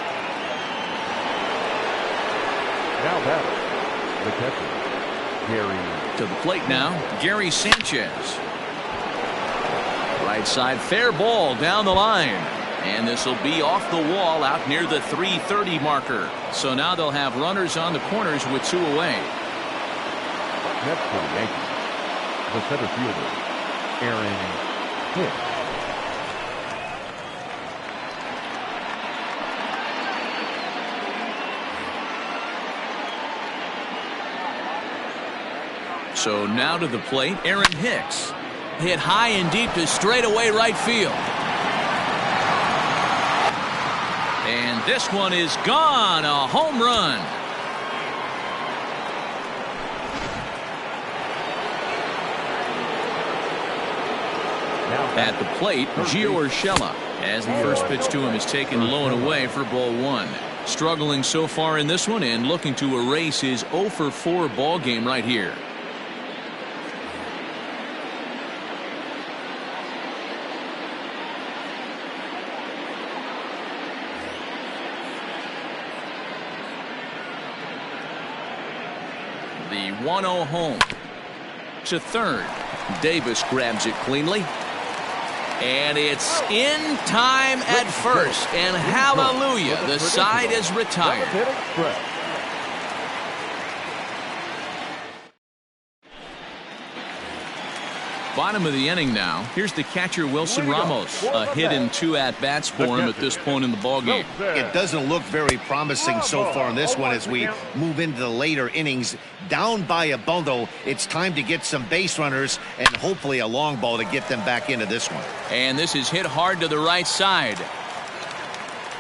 Now batting, the catcher, Gary. To the plate now, Gary Sanchez. Right side, fair ball down the line. And this will be off the wall out near the 330 marker. So now they'll have runners on the corners with 2 away. Next for the Yankees, the center fielder, Aaron Hicks. So now to the plate, Aaron Hicks. Hit high and deep to straightaway right field. And this one is gone. A home run. At the plate, Gio Urshela, as the first pitch to him is taken low and away for ball 1. Struggling so far in this one and looking to erase his 0 for 4 ball game right here. The 1-0 home. To third. Davis grabs it cleanly. And it's in time at first. And hallelujah, the side is retired. Bottom of the inning now. Here's the catcher, Wilson Ramos. A hit in 2 at-bats for him at this point in the ballgame. It doesn't look very promising so far in this one as we move into the later innings. Down by a bundle, it's time to get some base runners and hopefully a long ball to get them back into this one. And this is hit hard to the right side.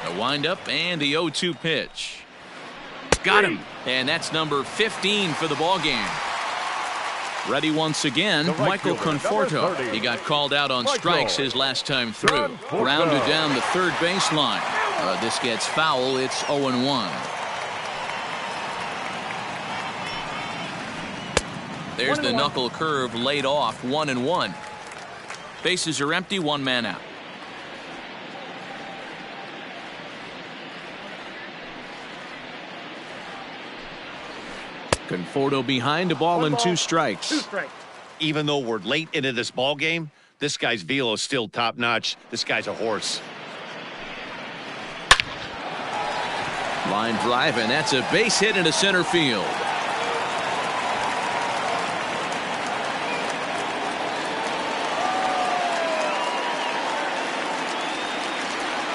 A windup and the 0-2 pitch. Got him. And that's number 15 for the ballgame. Ready once again, Michael Conforto. He got called out on strikes his last time through. Grounded down the third baseline. This gets foul. It's 0-1. There's the knuckle curve laid off. 1-1. Bases are empty. 1 man out. Conforto behind, a ball and 2 strikes. 2 strikes. Even though we're late into this ball game, this guy's velo is still top notch. This guy's a horse. Line drive, and that's a base hit into center field.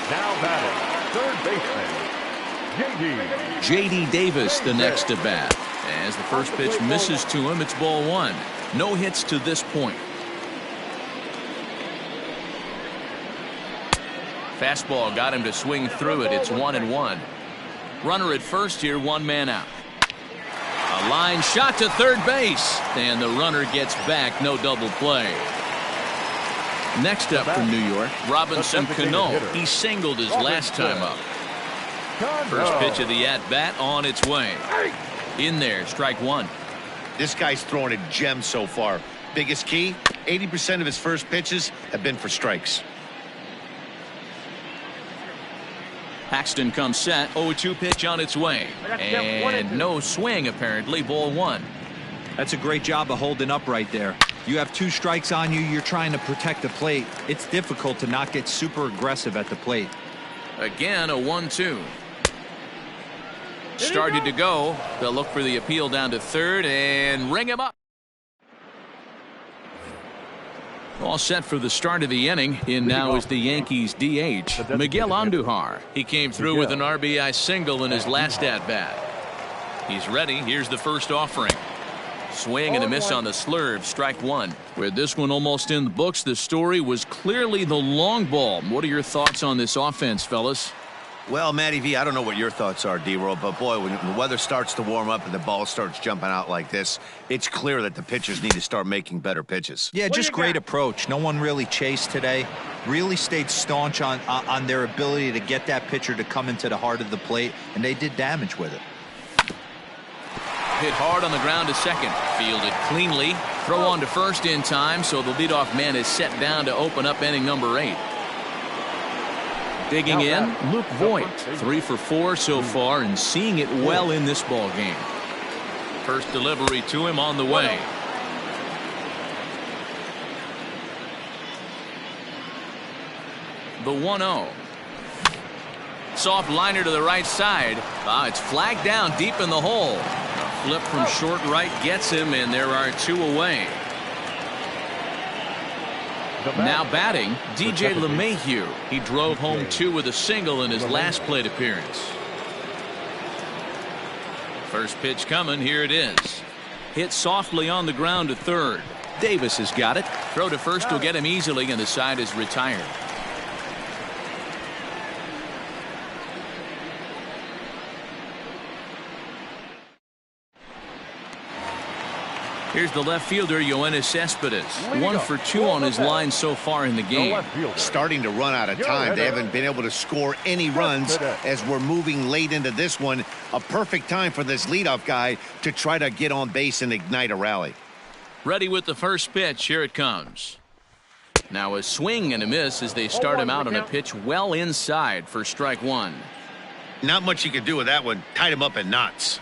Now batting, third baseman, J.D. Davis, the next to bat. As the first pitch misses to him, it's ball 1. No hits to this point. Fastball got him to swing through it. It's 1-1. Runner at first here, 1 man out. A line shot to third base, and the runner gets back. No double play. Next up from New York, Robinson Cano. He singled his last time up. First pitch of the at-bat on its way. In there, strike 1. This guy's throwing a gem so far. Biggest key, 80% of his first pitches have been for strikes. Paxton comes set. 0-2 pitch on its way. And no swing, apparently. Ball 1. That's a great job of holding up right there. You have 2 strikes on you. You're trying to protect the plate. It's difficult to not get super aggressive at the plate. Again, a 1-2. Started to go. They'll look for the appeal down to third and ring him up. All set for the start of the inning. In now is the Yankees DH, Miguel Andujar. He came through with an RBI single in his last at-bat. He's ready. Here's the first offering. Swing and a miss on the slurve. Strike one. With this one almost in the books, the story was clearly the long ball. What are your thoughts on this offense, fellas? Well, Matty V, I don't know what your thoughts are, D-Roll, but boy, when the weather starts to warm up and the ball starts jumping out like this, it's clear that the pitchers need to start making better pitches. Yeah, just great approach. No one really chased today. Really stayed staunch on their ability to get that pitcher to come into the heart of the plate, and they did damage with it. Hit hard on the ground to second. Fielded cleanly. Throw on to first in time, so the leadoff man is set down to open up inning number 8. Digging in, Luke Voigt. 3 for 4 so far and seeing it well in this ball game. First delivery to him on the way. The 1-0. Soft liner to the right side. It's flagged down deep in the hole. A flip from short right gets him, and there are 2 away. Now batting, DJ LeMahieu. He drove home 2 with a single in his last plate appearance. First pitch coming. Here it is. Hit softly on the ground to third. Davis has got it. Throw to first will get him easily, and the side is retired. Here's the left fielder, Yoenis Cespedes. 1 for 2 on his line so far in the game. Starting to run out of time. They haven't been able to score any runs as we're moving late into this one. A perfect time for this leadoff guy to try to get on base and ignite a rally. Ready with the first pitch. Here it comes. Now a swing and a miss as they start him out on a pitch well inside for strike one. Not much you can do with that one. Tied him up in knots.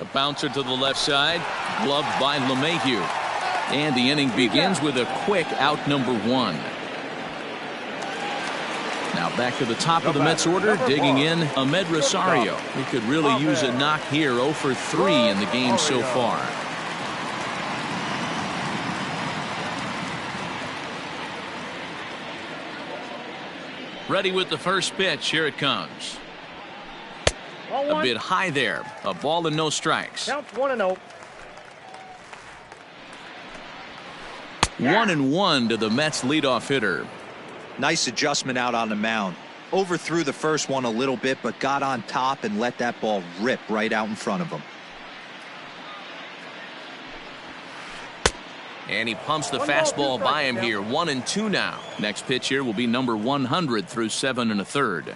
A bouncer to the left side, gloved by LeMahieu. And the inning begins with a quick out number 1. Now back to the top of the Mets order, digging in Amed Rosario. He could really use a knock here. 0 for 3 in the game so far. Ready with the first pitch. Here it comes. A bit high there. A ball and no strikes. Counts 1-0. 1-1 to the Mets leadoff hitter. Nice adjustment out on the mound. Overthrew the first one a little bit, but got on top and let that ball rip right out in front of him. And he pumps the fastball by him here. 1-2 now. Next pitch here will be number 100 through 7 1/3.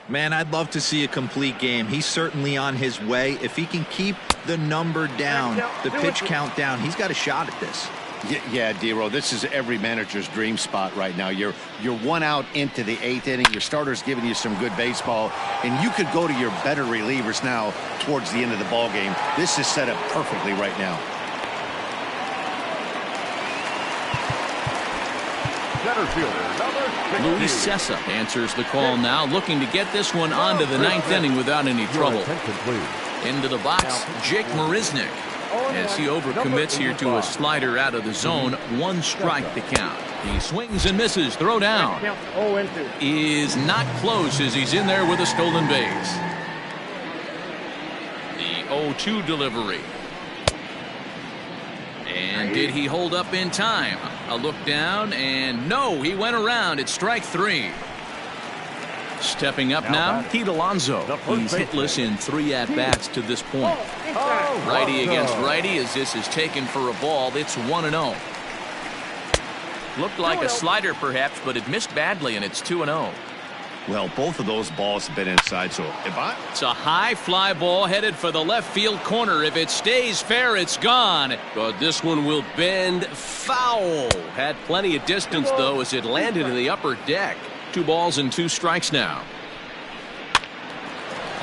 Man, I'd love to see a complete game. He's certainly on his way. If he can keep the number down, the pitch count down, he's got a shot at this. Yeah, D-Roll, this is every manager's dream spot right now. You're 1 out into the 8th inning. Your starter's giving you some good baseball, and you could go to your better relievers now towards the end of the ball game. This is set up perfectly right now. Center fielder, number 16. Luis Cessa answers the call now, looking to get this one onto the 9th inning without any trouble. Into the box, Jake Marisnick. As he overcommits here to a slider out of the zone, 1 strike to count. He swings and misses. Throw down. Is not close as he's in there with a stolen base. The 0-2 delivery. And did he hold up in time? A look down, and no, he went around. It's strike 3. Stepping up now, Pete Alonso. He's hitless in 3 at-bats to this point. Righty against righty as this is taken for a ball. It's 1-0. Looked like a slider perhaps, but it missed badly, and it's 2-0. Well, both of those balls have been inside, so it's a high fly ball headed for the left field corner. If it stays fair, it's gone. But this one will bend foul. Had plenty of distance, though, as it landed in the upper deck. 2 balls and 2 strikes now.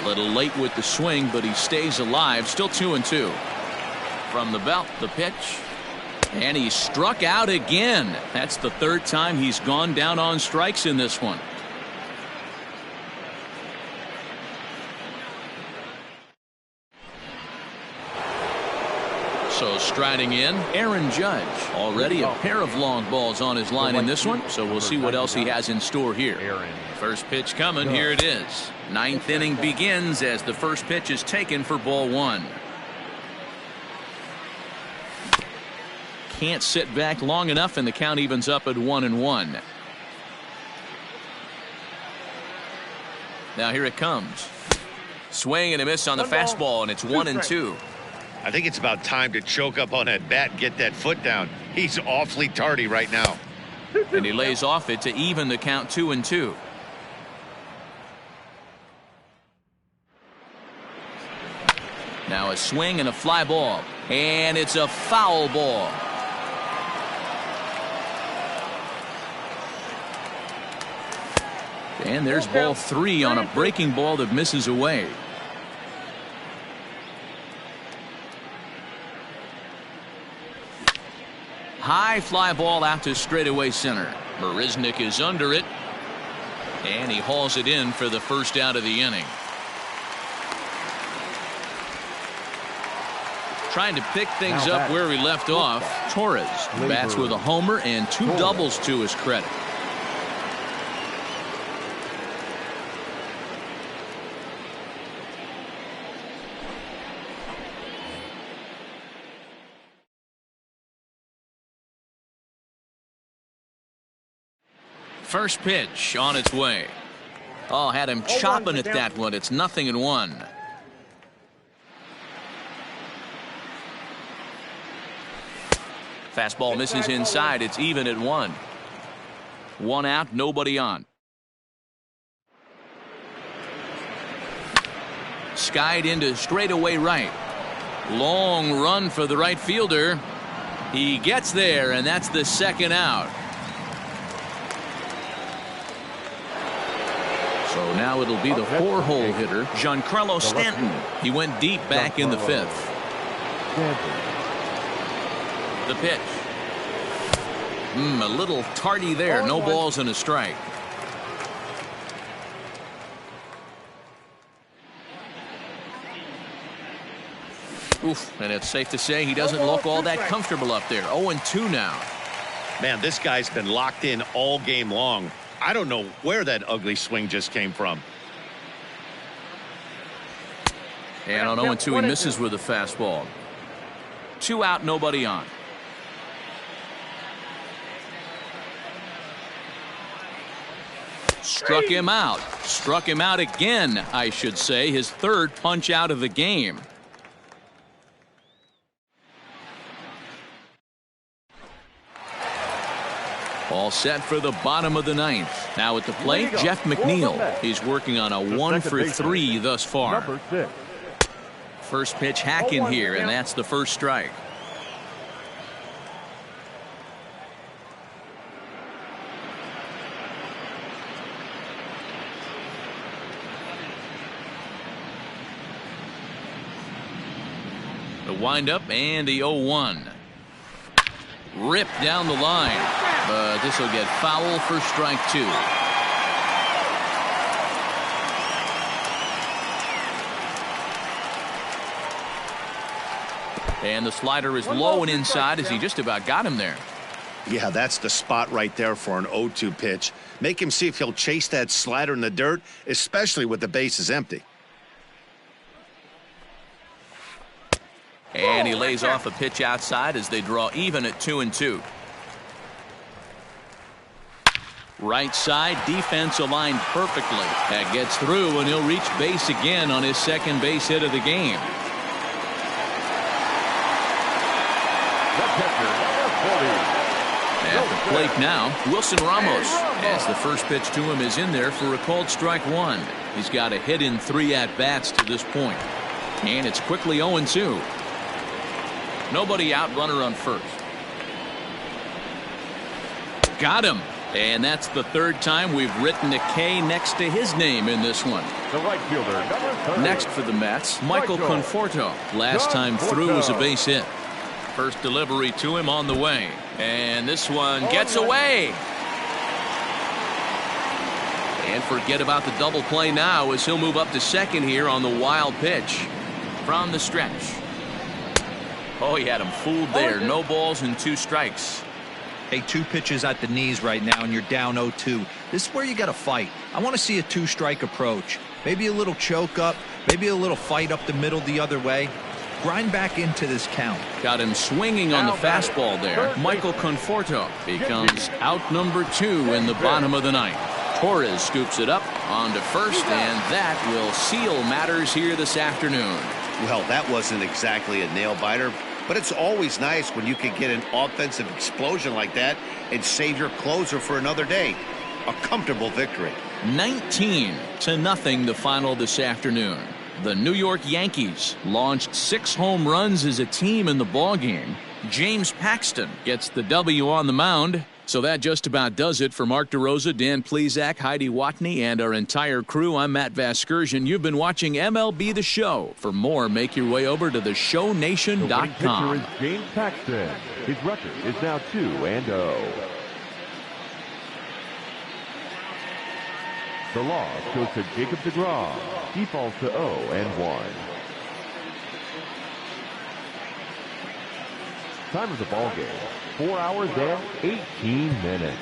A little late with the swing, but he stays alive. Still 2-2. From the belt, the pitch. And he struck out again. That's the 3rd time he's gone down on strikes in this one. So striding in, Aaron Judge. Already a pair of long balls on his line in this one, so we'll see what else he has in store here. First pitch coming, here it is. Ninth inning begins as the first pitch is taken for ball one. Can't sit back long enough, and the count evens up at 1-1. Now here it comes. Swing and a miss on the fastball, and it's 1-2. I think it's about time to choke up on that bat and get that foot down. He's awfully tardy right now. And he lays off it to even the count 2-2. Now a swing and a fly ball, and it's a foul ball. And there's ball 3 on a breaking ball that misses away. High fly ball out to straightaway center. Marisnick is under it, and he hauls it in for the first out of the inning. Trying to pick things up where he left off. Torres bats with a homer and 2 doubles to his credit. First pitch on its way. Oh, had him chopping at that one. It's 0-1. Fastball misses inside. It's even at 1. 1 out, nobody on. Skied into straightaway right. Long run for the right fielder. He gets there, and that's the second out. So now it'll be the 4-hole hitter, Giancarlo Stanton. He went deep back in the 5th. The pitch. A little tardy there. No balls and a strike. Oof, and it's safe to say he doesn't look all that comfortable up there. 0-2 now. Man, this guy's been locked in all game long. I don't know where that ugly swing just came from. And on 0-2 he misses with a fastball. 2 out, nobody on. Struck him out. Struck him out again, I should say. His 3rd punch out of the game. All set for the bottom of the 9th. Now at the plate, Jeff McNeil. He's working on a 1 for 3 thus far. First pitch hacking here, and that's the first strike. The windup and the 0-1. Ripped down the line, but this will get foul for strike 2. And the slider is low and inside as he just about got him there. Yeah, that's the spot right there for an 0-2 pitch. Make him see if he'll chase that slider in the dirt, especially with the bases empty. And he lays off a pitch outside as they draw even at 2-2. Right side, defense aligned perfectly. That gets through, and he'll reach base again on his 2nd base hit of the game. At the plate now, Wilson Ramos, as the first pitch to him is in there for a called strike 1. He's got a hit in 3 at-bats to this point. And it's quickly 0-2. Nobody out, runner on first. Got him. And that's the 3rd time we've written a K next to his name in this one. The right fielder, number 30. Next for the Mets, Michael Conforto. Last time through was a base hit. First delivery to him on the way. And this one gets away. And forget about the double play now as he'll move up to 2nd here on the wild pitch. From the stretch. Oh, he had him fooled there. No balls and 2 strikes. Hey, 2 pitches at the knees right now, and you're down 0-2. This is where you got to fight. I want to see a 2-strike approach. Maybe a little choke up, maybe a little fight up the middle the other way. Grind back into this count. Got him swinging on the fastball there. Michael Conforto becomes out number 2 in the bottom of the 9th. Torres scoops it up onto first, and that will seal matters here this afternoon. Well, that wasn't exactly a nail-biter, but it's always nice when you can get an offensive explosion like that and save your closer for another day. A comfortable victory. 19-0 the final this afternoon. The New York Yankees launched 6 home runs as a team in the ballgame. James Paxton gets the W on the mound. So that just about does it for Mark DeRosa, Dan Plesac, Heidi Watney, and our entire crew. I'm Matt Vasgersian. You've been watching MLB The Show. For more, make your way over to theshownation.com. The winning pitcher is James Paxton. His record is now 2-0. The loss goes to Jacob deGrom. He falls to 0-1. Time of the ball game, 4 hours and 18 minutes.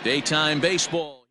Daytime baseball.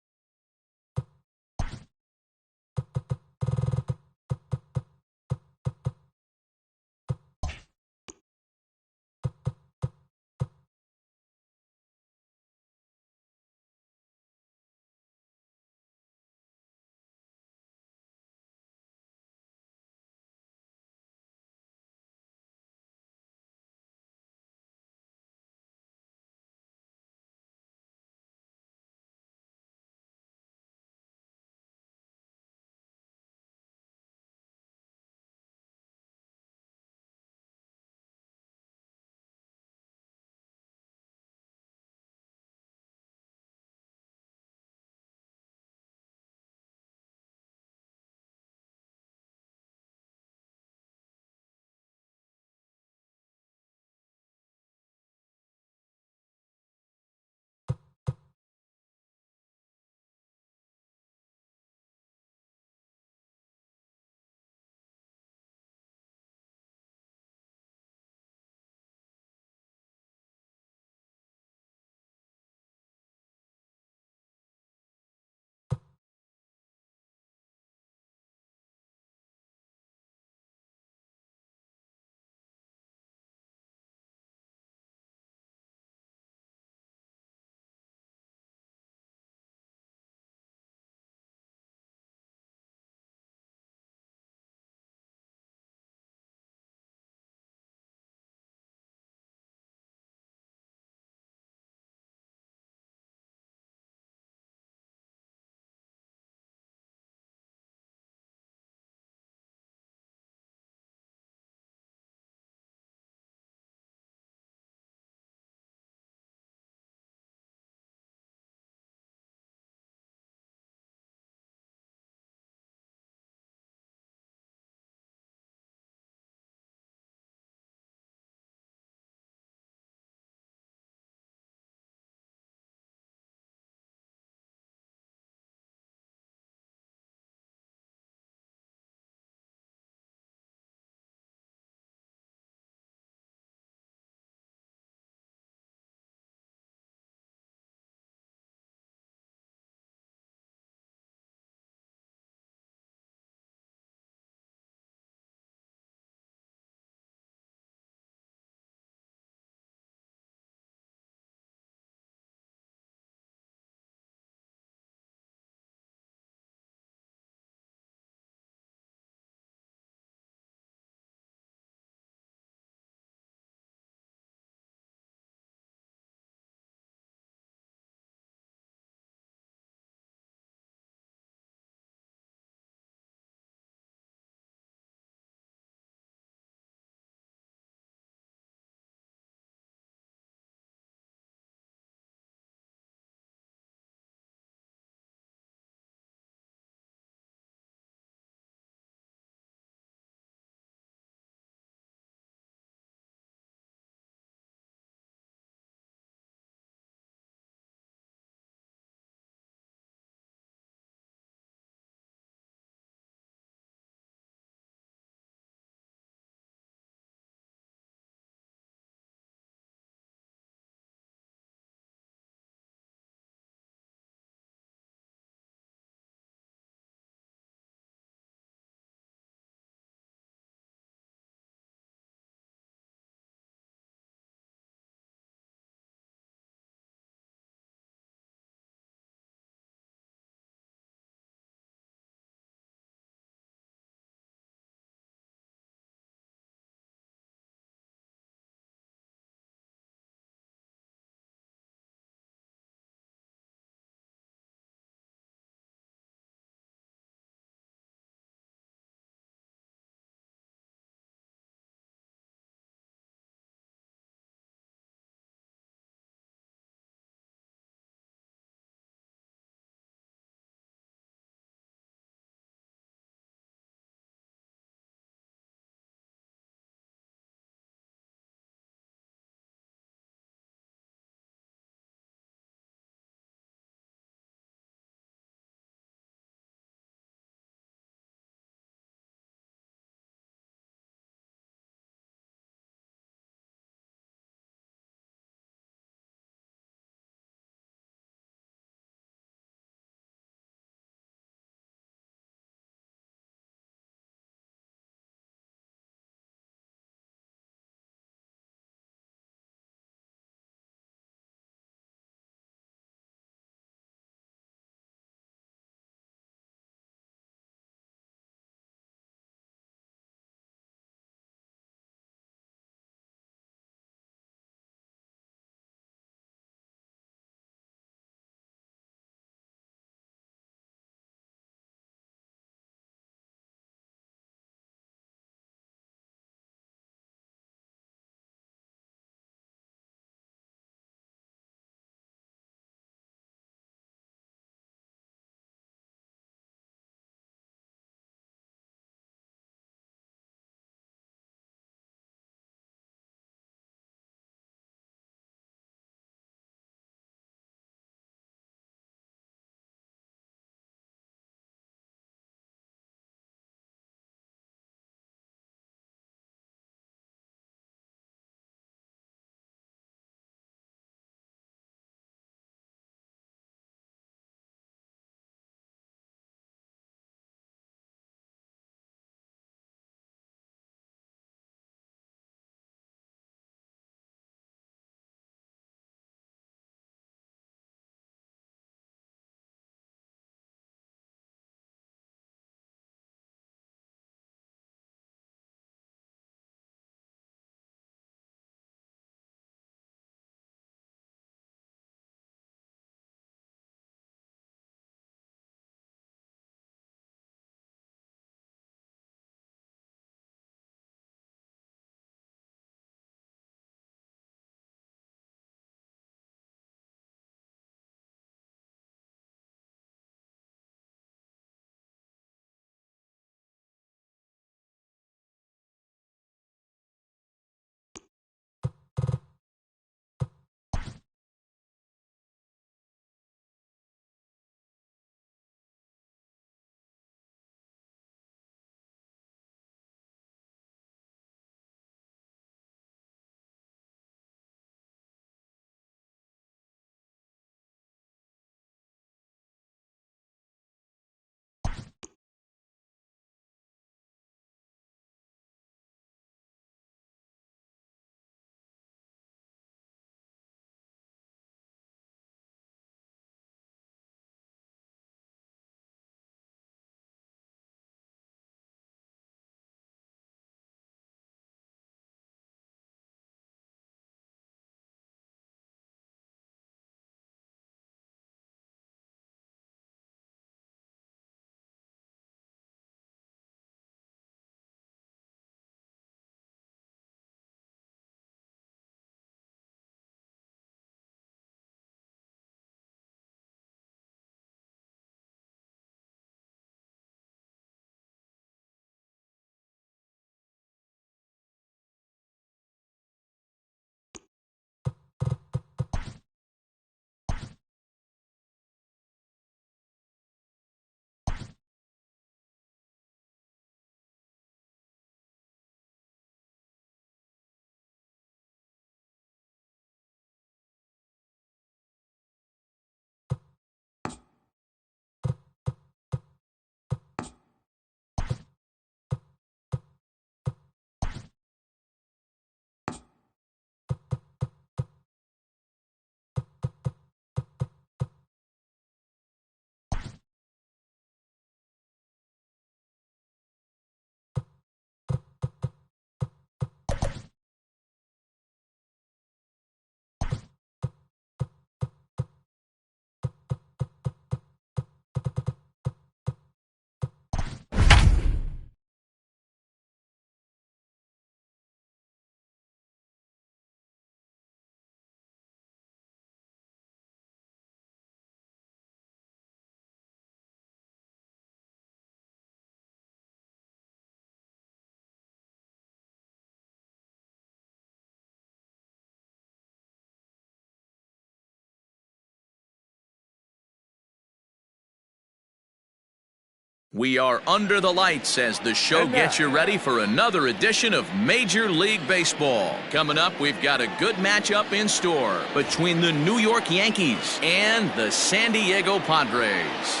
We are under the lights as the show gets you ready for another edition of Major League Baseball. Coming up, we've got a good matchup in store between the New York Yankees and the San Diego Padres.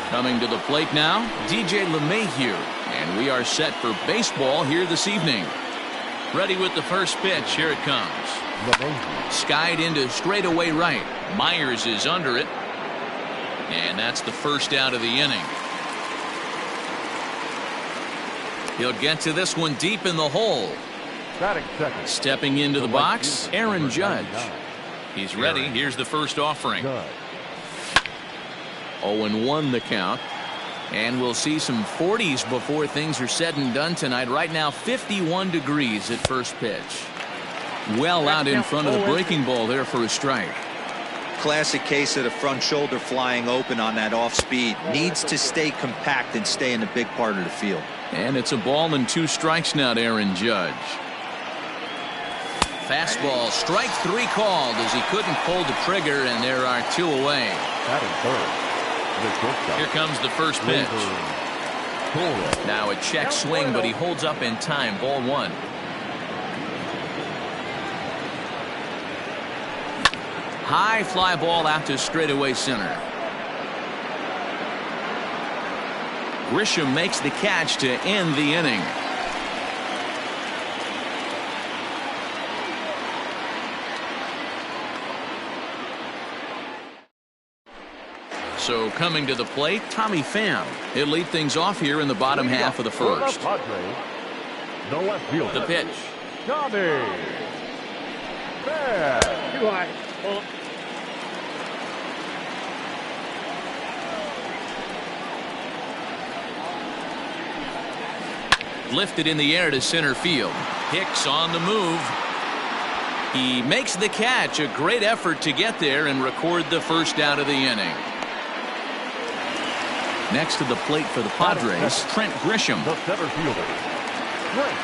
Coming to the plate now, DJ LeMahieu, and we are set for baseball here this evening. Ready with the first pitch. Here it comes. Skied into straightaway right. Myers is under it. And that's the first out of the inning. He'll get to this one deep in the hole. Stepping into the box, Aaron Judge. He's ready. Here's the first offering. 0-1 the count. And we'll see some 40s before things are said and done tonight. Right now, 51 degrees at first pitch. Well out in front of the breaking ball there for a strike. Classic case of the front shoulder flying open on that off speed. Needs to stay compact and stay in the big part of the field. And it's a ball and 2 strikes now to Aaron Judge. Fastball, strike 3 called as he couldn't pull the trigger, and there are 2 away. Here comes the first pitch. Now a check swing, but he holds up in time. Ball 1. High fly ball out to straightaway center. Grisham makes the catch to end the inning. So coming to the plate, Tommy Pham. He'll lead things off here in the bottom half of the first. The pitch. Tommy Pham. Too high. Lifted in the air to center field. Hicks on the move. He makes the catch. A great effort to get there and record the first out of the inning. Next to the plate for the Padres, Trent Grisham. The center fielder, Trent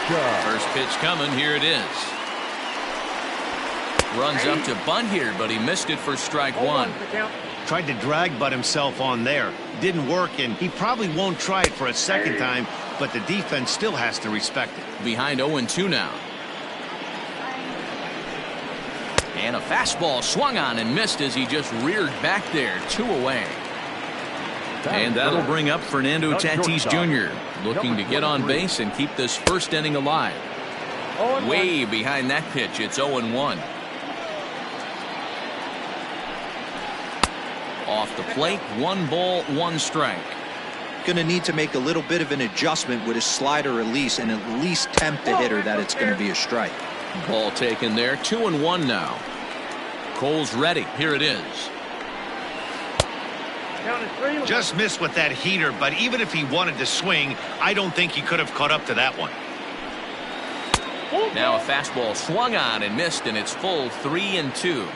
Grisham. First pitch coming. Here it is. Runs up to bunt here, but he missed it for strike 1. Tried to drag butt himself on there. Didn't work, and he probably won't try it for a second time, but the defense still has to respect it. Behind 0-2 now. And a fastball swung on and missed as he just reared back there. 2 away. And that'll bring up Fernando Tatis Jr. looking to get on base and keep this first inning alive. Way behind that pitch. It's 0-1. Off the plate, 1 ball, 1 strike. Going to need to make a little bit of an adjustment with his slider release and at least tempt the hitter that it's going to be a strike. Ball taken there. 2-1 now. Cole's ready. Here it is. Just missed with that heater, but even if he wanted to swing, I don't think he could have caught up to that one. Now a fastball swung on and missed, and it's full 3-2.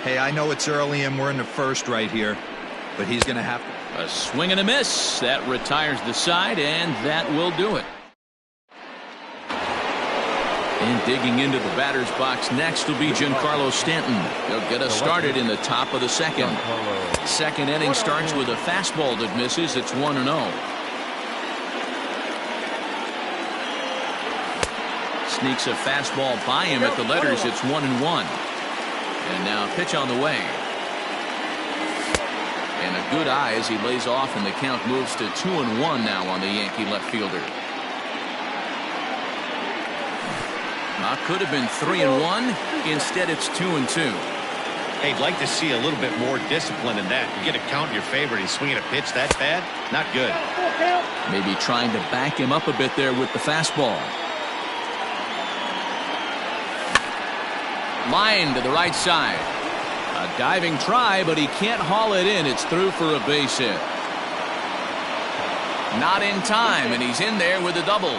Hey, I know it's early and we're in the first right here, but he's going to have to. A swing and a miss. That retires the side, and that will do it. And digging into the batter's box next will be Giancarlo Stanton. He'll get us started in the top of the second. Second inning starts with a fastball that misses. It's 1-0. Sneaks a fastball by him at the letters. It's 1-1. And now pitch on the way. And a good eye as he lays off, and the count moves to 2-1 now on the Yankee left fielder. Could have been 3-1. Instead, it's 2-2. Hey, I'd like to see a little bit more discipline in that. You get a count in your favor and he's swinging a pitch that bad? Not good. Maybe trying to back him up a bit there with the fastball. Line to the right side. A diving try, but he can't haul it in. It's through for a base hit. Not in time, and he's in there with a double.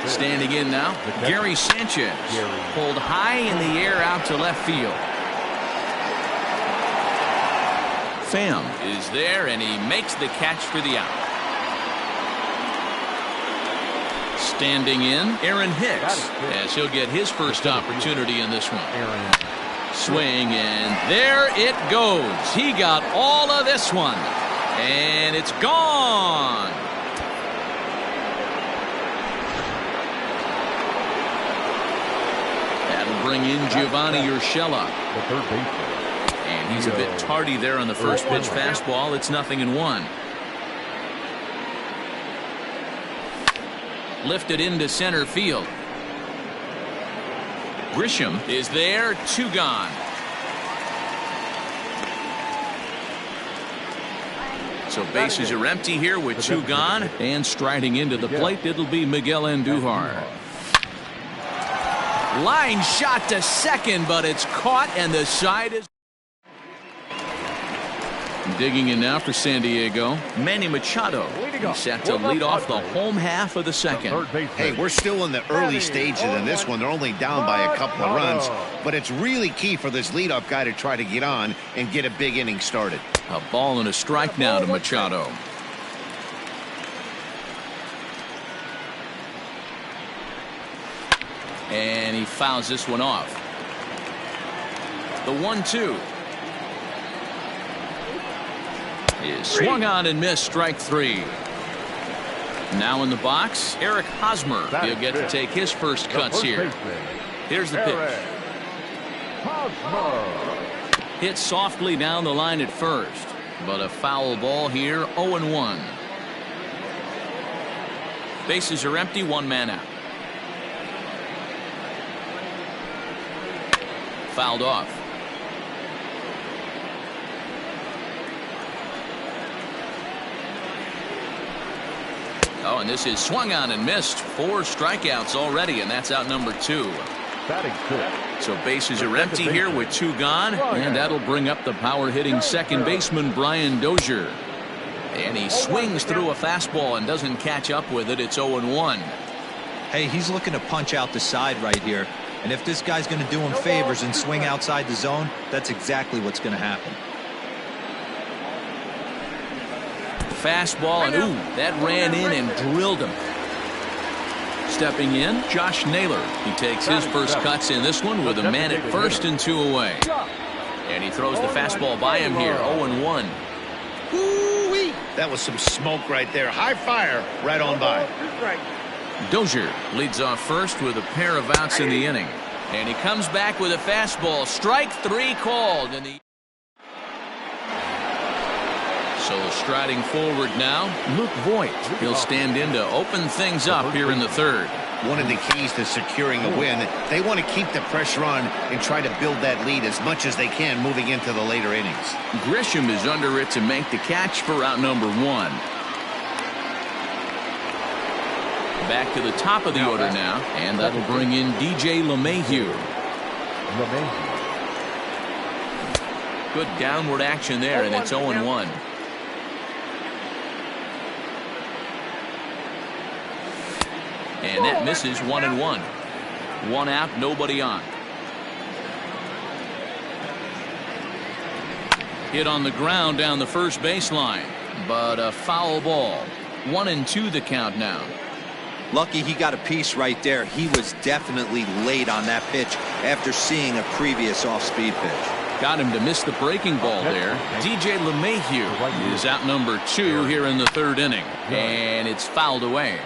Standing in now, Gary Sanchez. Pulled high in the air out to left field. Pham is there, and he makes the catch for the out. Standing in, Aaron Hicks, as he'll get his first opportunity in this one. Swing, and there it goes. He got all of this one, and it's gone. That'll bring in Giovanni Urshela. The third baseman. And he's a bit tardy there on the first pitch fastball. It's 0-1. Lifted into center field. Grisham is there, 2 gone. So bases are empty here with 2 gone. And striding into the plate, it'll be Miguel Andujar. Line shot to second, but it's caught, and the side is... Digging in now for San Diego, Manny Machado. He's set to lead off the home half of the second. Hey, we're still in the early stages in this one. They're only down by a couple of runs, but it's really key for this leadoff guy to try to get on and get a big inning started. A ball and a strike now to Machado. And he fouls this one off. The 1-2 is swung on and missed, strike 3. Now in the box, Eric Hosmer. He'll get to take his first cuts here. Here's the pitch. Hit softly down the line at first, but a foul ball here, 0-1. Bases are empty, 1 man out. Fouled off. Oh, and this is swung on and missed. 4 strikeouts already, and that's out number 2. So bases are empty here with 2 gone, and that'll bring up the power-hitting second baseman Brian Dozier. And he swings through a fastball and doesn't catch up with it. It's 0-1. Hey, he's looking to punch out the side right here. And if this guy's going to do him favors and swing outside the zone, that's exactly what's going to happen. Fastball, and ooh, that ran in and drilled him. Stepping in, Josh Naylor. He takes his first cuts in this one with a man at first and 2 away. And he throws the fastball by him here, 0-1. Woo-wee. That was some smoke right there. High fire right on by. Dozier leads off first with a pair of outs in the inning. And he comes back with a fastball. Strike 3 called. So striding forward now, Luke Voigt. He'll stand in to open things up here in the third. One of the keys to securing a win, they want to keep the pressure on and try to build that lead as much as they can moving into the later innings. Grisham is under it to make the catch for out number 1. Back to the top of the order now, and that'll bring in DJ LeMahieu. Good downward action there, and it's 0-1. And that misses, 1-1. 1 out, nobody on. Hit on the ground down the first baseline, but a foul ball. 1-2 the count now. Lucky he got a piece right there. He was definitely late on that pitch after seeing a previous off-speed pitch. Got him to miss the breaking ball there. DJ LeMahieu is out number 2 here in the third inning, and it's fouled away.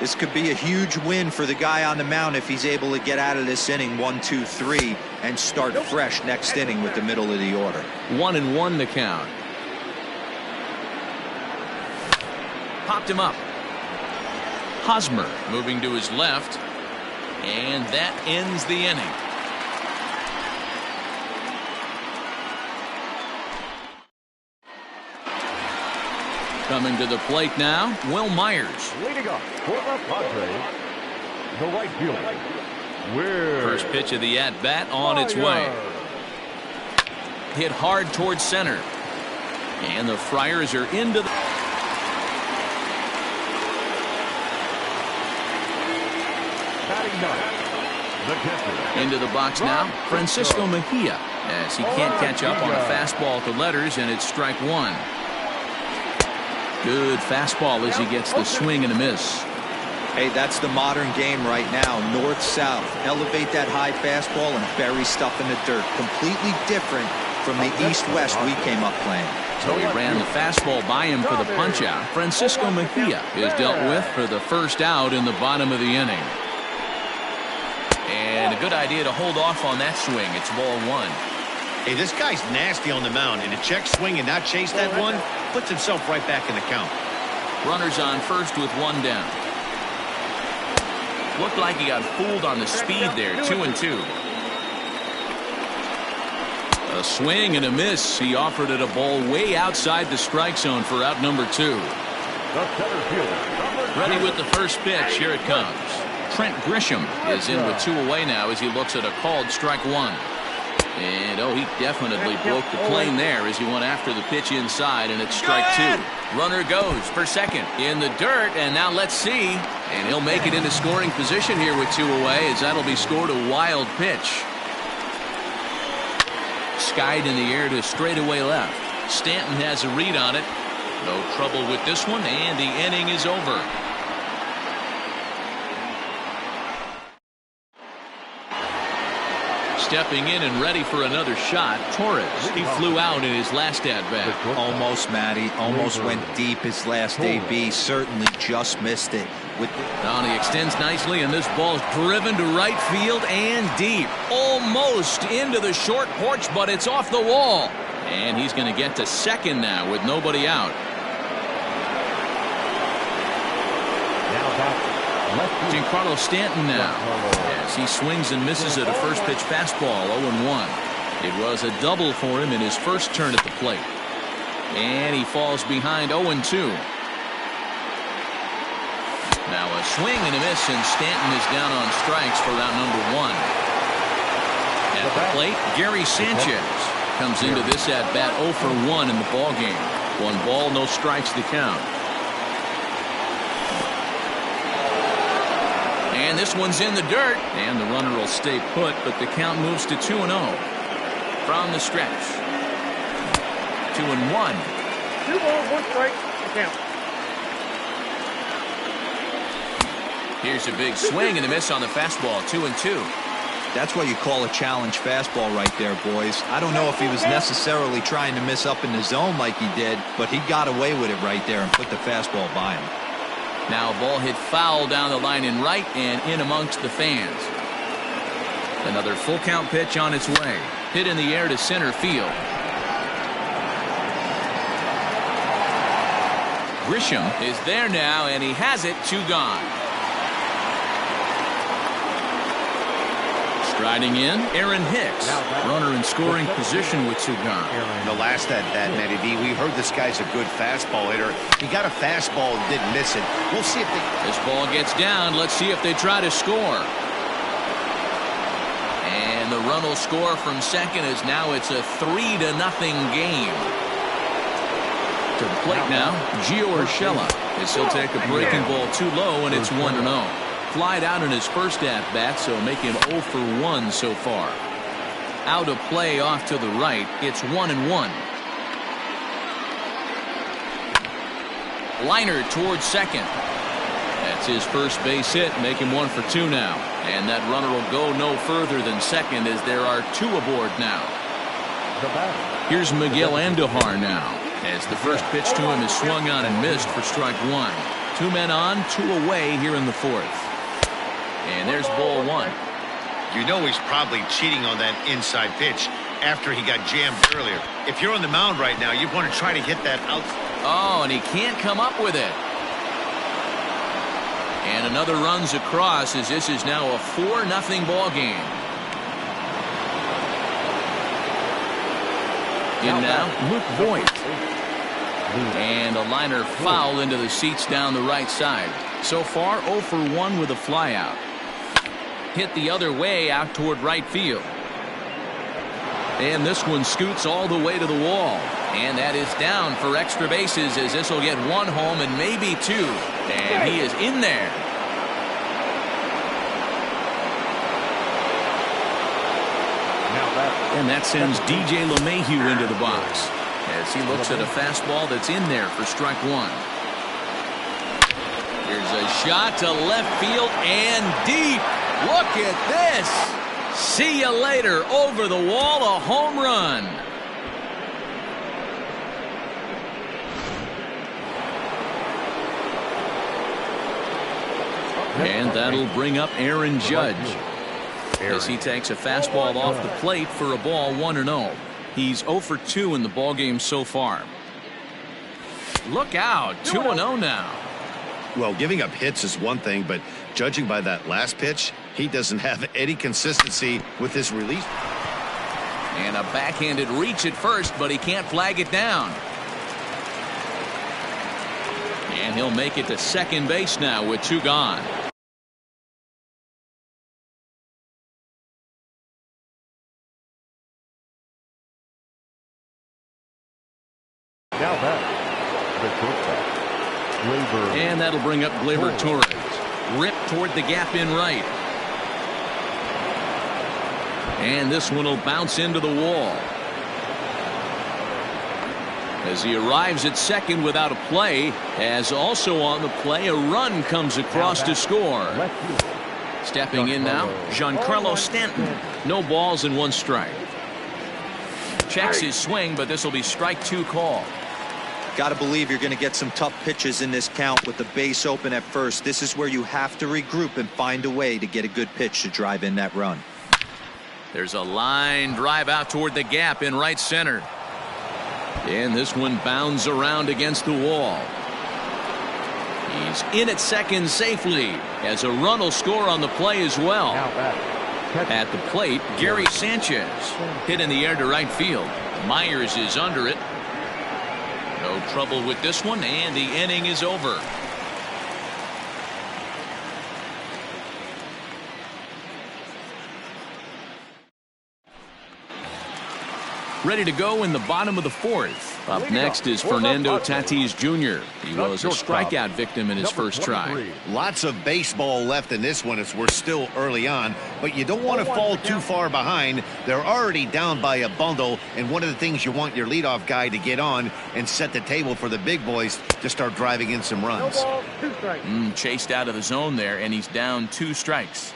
This could be a huge win for the guy on the mound if he's able to get out of this inning 1, 2, 3 and start fresh next inning with the middle of the order. 1-1 the count. Popped him up. Hosmer moving to his left, and that ends the inning. Coming to the plate now, Will Myers. Leading off for the Padres, the right fielder, Will. First pitch of the at-bat on its way. Hit hard towards center. And the Friars are into the... Batting ninth, the catcher. Into the box now, Francisco Mejia, as he can't catch up on a fastball at the letters, and it's strike 1. Good fastball as he gets the swing and a miss. Hey, that's the modern game right now. North-south. Elevate that high fastball and bury stuff in the dirt. Completely different from the east-west we came up playing. So he ran the fastball by him for the punch-out. Francisco Mejia is dealt with for the first out in the bottom of the inning. And a good idea to hold off on that swing. It's ball one. Hey, this guy's nasty on the mound, and to check swing and not chase that one puts himself right back in the count. Runners on first with one down. Looked like he got fooled on the speed there. 2-2. A swing and a miss. He offered it a ball way outside the strike zone for out number 2. The center fielder. Ready with the first pitch. Here it comes. Trent Grisham is in with 2 away now as he looks at a called strike 1. And he definitely broke the plane there as he went after the pitch inside, and it's strike 2. Runner goes for second in the dirt, and now let's see. And he'll make it into scoring position here with 2 away as that'll be scored a wild pitch. Skied in the air to straightaway left. Stanton has a read on it. No trouble with this one, and the inning is over. Stepping in and ready for another shot, Torres. He flew out in his last at-bat. Almost, Matty. Almost went deep his last AB. Certainly just missed it. Down, he extends nicely, and this ball's driven to right field and deep. Almost into the short porch, but it's off the wall. And he's going to get to second now with nobody out. Giancarlo Stanton now, as he swings and misses at a first pitch fastball. 0-1. It was a double for him in his first turn at the plate. And he falls behind 0-2. Now a swing and a miss, and Stanton is down on strikes for out number 1. At the plate, Gary Sanchez comes into this at bat 0 for 1 in the ball game. 1 ball, no strikes to count. And this one's in the dirt, and the runner will stay put, but the count moves to 2-0 from the stretch. 2-1. 2 balls, 1 strike to count. Here's a big swing and a miss on the fastball. 2-2. That's what you call a challenge fastball right there, boys. I don't know if he was necessarily trying to miss up in the zone like he did, but he got away with it right there and put the fastball by him. Now a ball hit foul down the line in right and in amongst the fans. Another full count pitch on its way. Hit in the air to center field. Grisham is there now, and he has it. 2 gone. Striding in, Aaron Hicks. Runner in scoring position with 2 gone. The last at that, Matty D, we heard this guy's a good fastball hitter. He got a fastball and didn't miss it. We'll see if they... This ball gets down. Let's see if they try to score. And the run will score from second as now it's a 3-0 game. To the plate now, Gio Urshela as he'll take a breaking ball too low, and it's 1-0. Flied out in his first at-bat, so make him 0 for 1 so far. Out of play off to the right. It's 1-1. Liner towards second. That's his first base hit, make him 1 for 2 now. And that runner will go no further than second as there are 2 aboard now. Here's Miguel Andujar now, as the first pitch to him is swung on and missed for strike 1. 2 men on, 2 away here in the 4th. And there's ball 1. You know he's probably cheating on that inside pitch after he got jammed earlier. If you're on the mound right now, you want to try to hit that out. Oh, and he can't come up with it. And another runs across as this is now a 4-0 ball game. In now, Luke Voigt. And a liner foul into the seats down the right side. So far, 0 for 1 with a flyout. Hit the other way out toward right field. And this one scoots all the way to the wall. And that is down for extra bases as this will get 1 home and maybe 2. And he is in there. And that sends DJ LeMahieu into the box as he looks at a fastball that's in there for strike 1. Here's a shot to left field and deep. Look at this. See you later. Over the wall, a home run. And that'll bring up Aaron Judge as he takes a fastball off the plate for a ball 1-0. He's 0 for 2 in the ballgame so far. Look out, 2-0 now. Well, giving up hits is one thing, but judging by that last pitch, he doesn't have any consistency with his release. And a backhanded reach at first, but he can't flag it down. And he'll make it to second base now with 2 gone. Now back, the shortstop, Gleyber. And that'll bring up Gleyber Torres. Ripped toward the gap in right. And this one will bounce into the wall. As he arrives at second without a play, as also on the play, a run comes across to score. Stepping in now, Giancarlo Stanton. No balls and 1 strike. Checks his swing, but this will be strike 2 call. Got to believe you're going to get some tough pitches in this count with the base open at first. This is where you have to regroup and find a way to get a good pitch to drive in that run. There's a line drive out toward the gap in right center. And this one bounds around against the wall. He's in at second safely as a run will score on the play as well. At the plate, Gary Sanchez hit in the air to right field. Myers is under it. No trouble with this one, and the inning is over. Ready to go in the bottom of the 4th. Up next is Fernando Tatis Jr. He was a strikeout victim in his first try. Lots of baseball left in this one as we're still early on, but you don't want to fall too far behind. They're already down by a bundle, and one of the things you want your leadoff guy to get on and set the table for the big boys to start driving in some runs. No ball, 2 strikes. Chased out of the zone there, and he's down 2 strikes.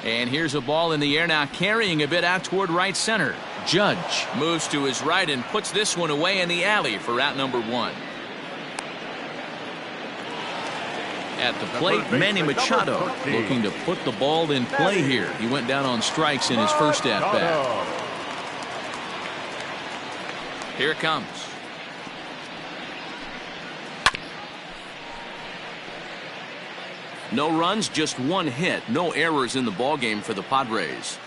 And here's a ball in the air now, carrying a bit out toward right center. Judge moves to his right and puts this one away in the alley for out number 1. At the plate, Manny Machado looking to put the ball in play here. He went down on strikes in his first at-bat. Here it comes. No runs, just 1 hit. No errors in the ballgame for the Padres.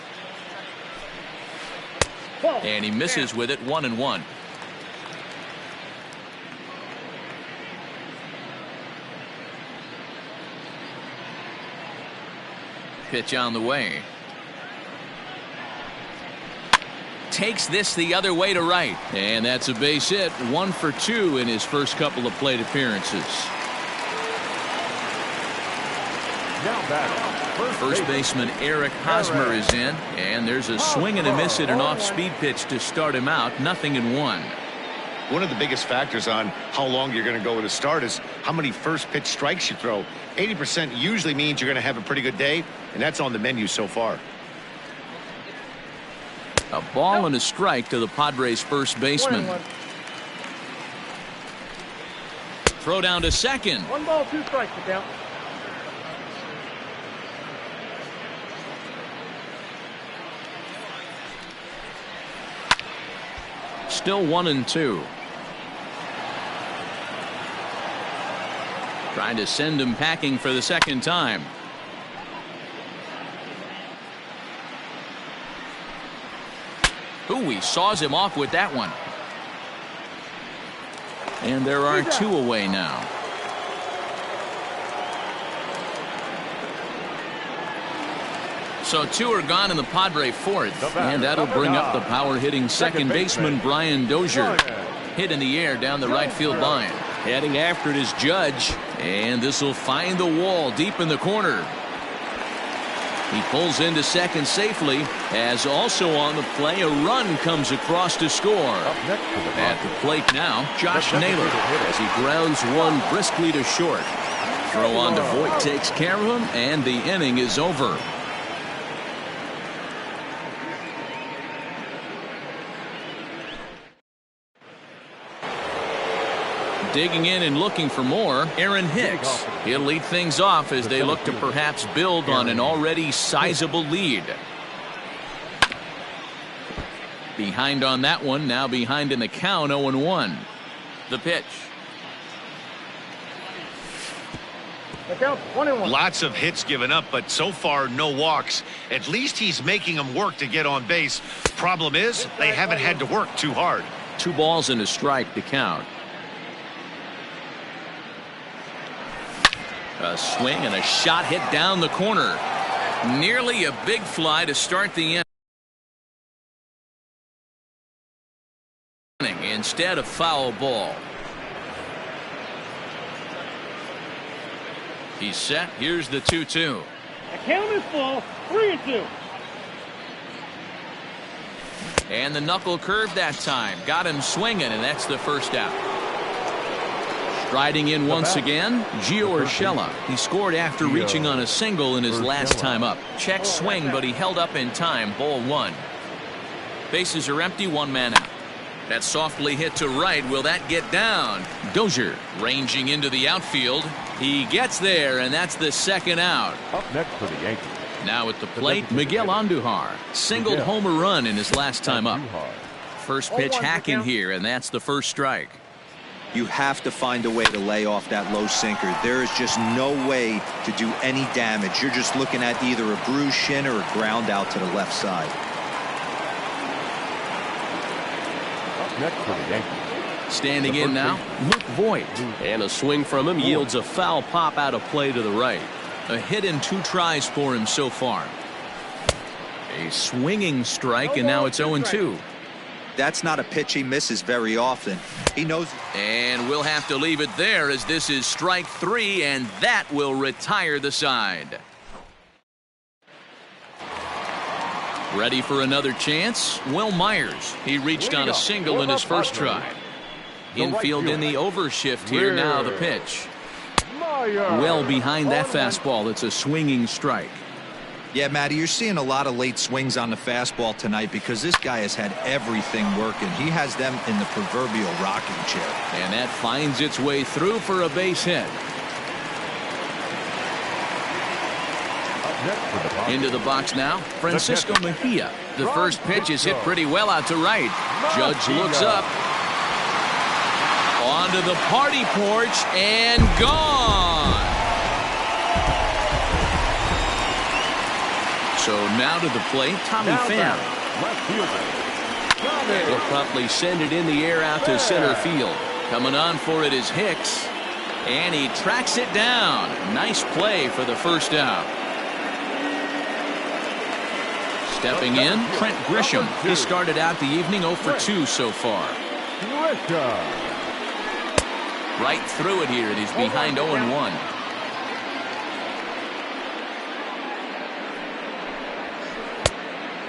And he misses with it, 1-1. Pitch on the way. Takes this the other way to right. And that's a base hit. 1 for 2 in his first couple of plate appearances. First baseman Eric Hosmer is in, and there's a swing and a miss at an off-speed pitch to start him out. 0-1. One of the biggest factors on how long you're going to go with a start is how many first pitch strikes you throw. 80% usually means you're going to have a pretty good day, and that's on the menu so far. A ball and a strike to the Padres' first baseman. 1-1. Throw down to second. 1 ball, 2 strikes to count. Still 1-2. Trying to send him packing for the second time. Ooh, he saws him off with that one. And there are 2 away now. So 2 are gone in the Padre 4th, and that'll bring up the power-hitting second baseman Brian Dozier. Hit in the air down the right field line. Heading after it is Judge, and this will find the wall deep in the corner. He pulls into second safely, as also on the play a run comes across to score. At the plate now, Josh Naylor, as he grounds one briskly to short. Throw on to Voit takes care of him, and the inning is over. Digging in and looking for more, Aaron Hicks. He'll lead things off as they look to perhaps build on an already sizable lead. Behind on that one, now behind in the count, 0-1. The pitch. The count's 1-1. Lots of hits given up, but so far no walks. At least he's making them work to get on base. Problem is, they haven't had to work too hard. 2 balls and a strike to count. A swing and a shot hit down the corner. Nearly a big fly to start the inning. Instead, a foul ball. He's set. Here's the 2-2. The count is full. 3-2. And the knuckle curve that time. Got him swinging, and that's the first out. Striding in once again, Gio Urshela. He scored after reaching on a single in his last time up. Check swing, but he held up in time. Ball 1. Bases are empty, 1 man out. That softly hit to right. Will that get down? Dozier ranging into the outfield. He gets there, and that's the second out. Up next for the Yankees. Now at the plate, Miguel Andujar. Singled homer run in his last time up. First pitch hacking here, and that's the first strike. You have to find a way to lay off that low sinker. There is just no way to do any damage. You're just looking at either a bruised shin or a ground out to the left side. Up next for the Yankees. Standing in now, Luke Voit. And a swing from him yields a foul pop out of play to the right. A hit in 2 tries for him so far. A swinging strike, and now it's 0-2. That's not a pitch he misses very often. He knows. And we'll have to leave it there, as this is strike 3, and that will retire the side. Ready for another chance? Will Myers. He reached on a single in his first try. Infield in the overshift here. Now the pitch. Well behind that fastball. It's a swinging strike. Yeah, Matty, you're seeing a lot of late swings on the fastball tonight because this guy has had everything working. He has them in the proverbial rocking chair. And that finds its way through for a base hit. Into the box now, Francisco Mejia. The first pitch is hit pretty well out to right. Judge looks up. Onto the party porch and gone. So now to the plate, Tommy Pham. Will promptly send it in the air out to center field. Coming on for it is Hicks. And he tracks it down. Nice play for the first out. Stepping in, Trent Grisham. He started out the evening 0 for 2 so far. Right through it here, and he's behind 0-1.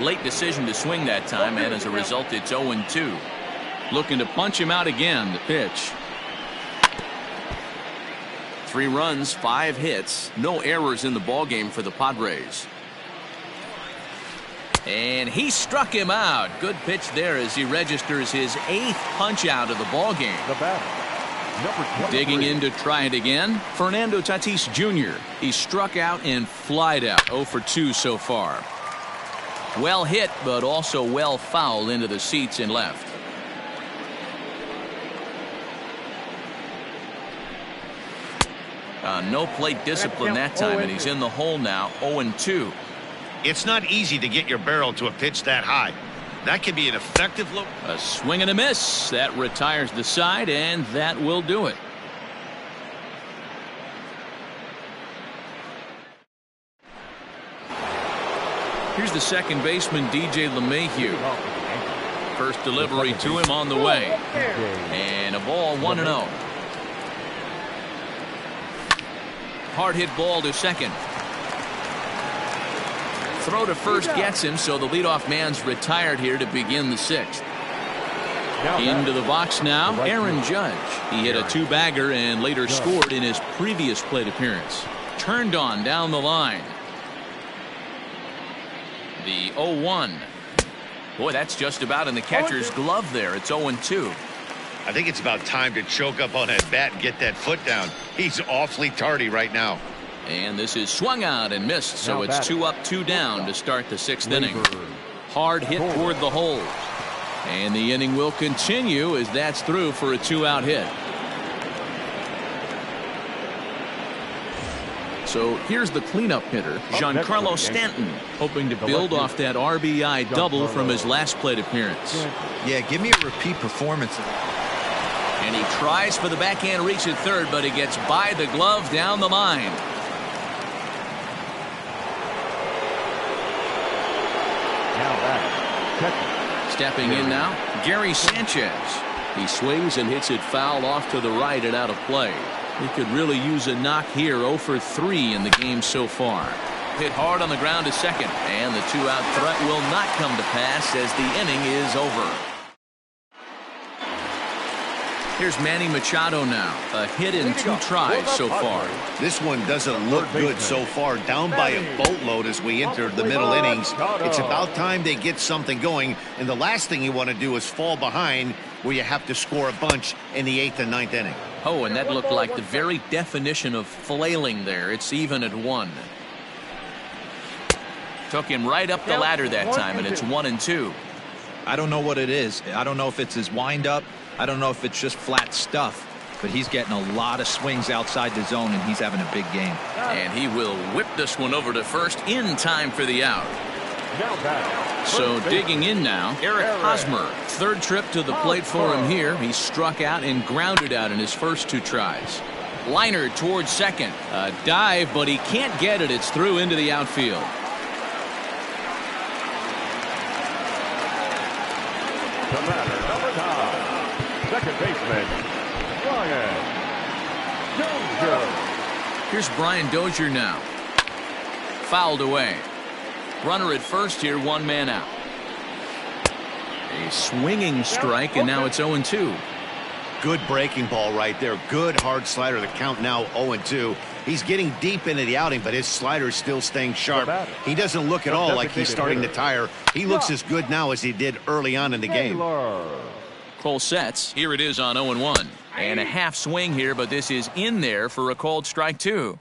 Late decision to swing that time, and as a result, it's 0-2. Looking to punch him out again. The pitch. 3 runs, 5 hits, no errors in the ballgame for the Padres. And he struck him out. Good pitch there as he registers his 8th punch out of the ballgame. The batter, number 23. Digging in to try it again, Fernando Tatis Jr. He struck out and flied out. 0 for 2 so far. Well hit, but also well fouled into the seats and left. No plate discipline that time, and he's in the hole now. 0-2. It's not easy to get your barrel to a pitch that high. That could be an effective look. A swing and a miss. That retires the side, and that will do it. Here's the second baseman, DJ LeMahieu. First delivery to him on the way. And a ball 1-0. Hard hit ball to second. Throw to first gets him, so the leadoff man's retired here to begin the 6th. Into the box now, Aaron Judge. He hit a 2-bagger and later scored in his previous plate appearance. Turned on down the line. The 0-1. Boy, that's just about in the catcher's glove there. It's 0-2. I think it's about time to choke up on that bat and get that foot down. He's awfully tardy right now. And this is swung out and missed, so it's 2 up, 2 down to start the 6th inning. Hard hit toward the hole. And the inning will continue as that's through for a 2-out hit. So here's the cleanup hitter, Giancarlo Stanton, hoping to build off that RBI double from his last plate appearance. Yeah, give me a repeat performance. And he tries for the backhand reach at third, but he gets by the glove down the line. Now back. Stepping in now, Gary Sanchez. He swings and hits it foul off to the right and out of play. He could really use a knock here. 0 for 3 in the game so far. Hit hard on the ground to second, and the 2-out threat will not come to pass as the inning is over. Here's Manny Machado now. A hit in 2 tries so far. This one doesn't look good so far. Down by a boatload as we enter the middle innings. It's about time they get something going. And the last thing you want to do is fall behind where you have to score a bunch in the 8th and 9th inning. Oh, and that looked like the very definition of flailing there. It's even at 1. Took him right up the ladder that time, and it's 1-2. I don't know what it is. I don't know if it's his windup. I don't know if it's just flat stuff, but he's getting a lot of swings outside the zone, and he's having a big game. And he will whip this one over to first in time for the out. So digging in now, Eric Hosmer. 3rd trip to the plate for him here. He struck out and grounded out in his first 2 tries. Liner towards second. A dive, but he can't get it. It's through into the outfield. The batter, number 9, second baseman, Brian Dozier. Here's Brian Dozier now. Fouled away. Runner at first here, 1 man out. A swinging strike, and now it's 0-2. Good breaking ball right there. Good hard slider. The count now 0-2. He's getting deep into the outing, but his slider is still staying sharp. He doesn't look at all like he's starting to tire. He looks as good now as he did early on in the game. Cole sets. Here it is on 0-1. And a half swing here, but this is in there for a called strike 2.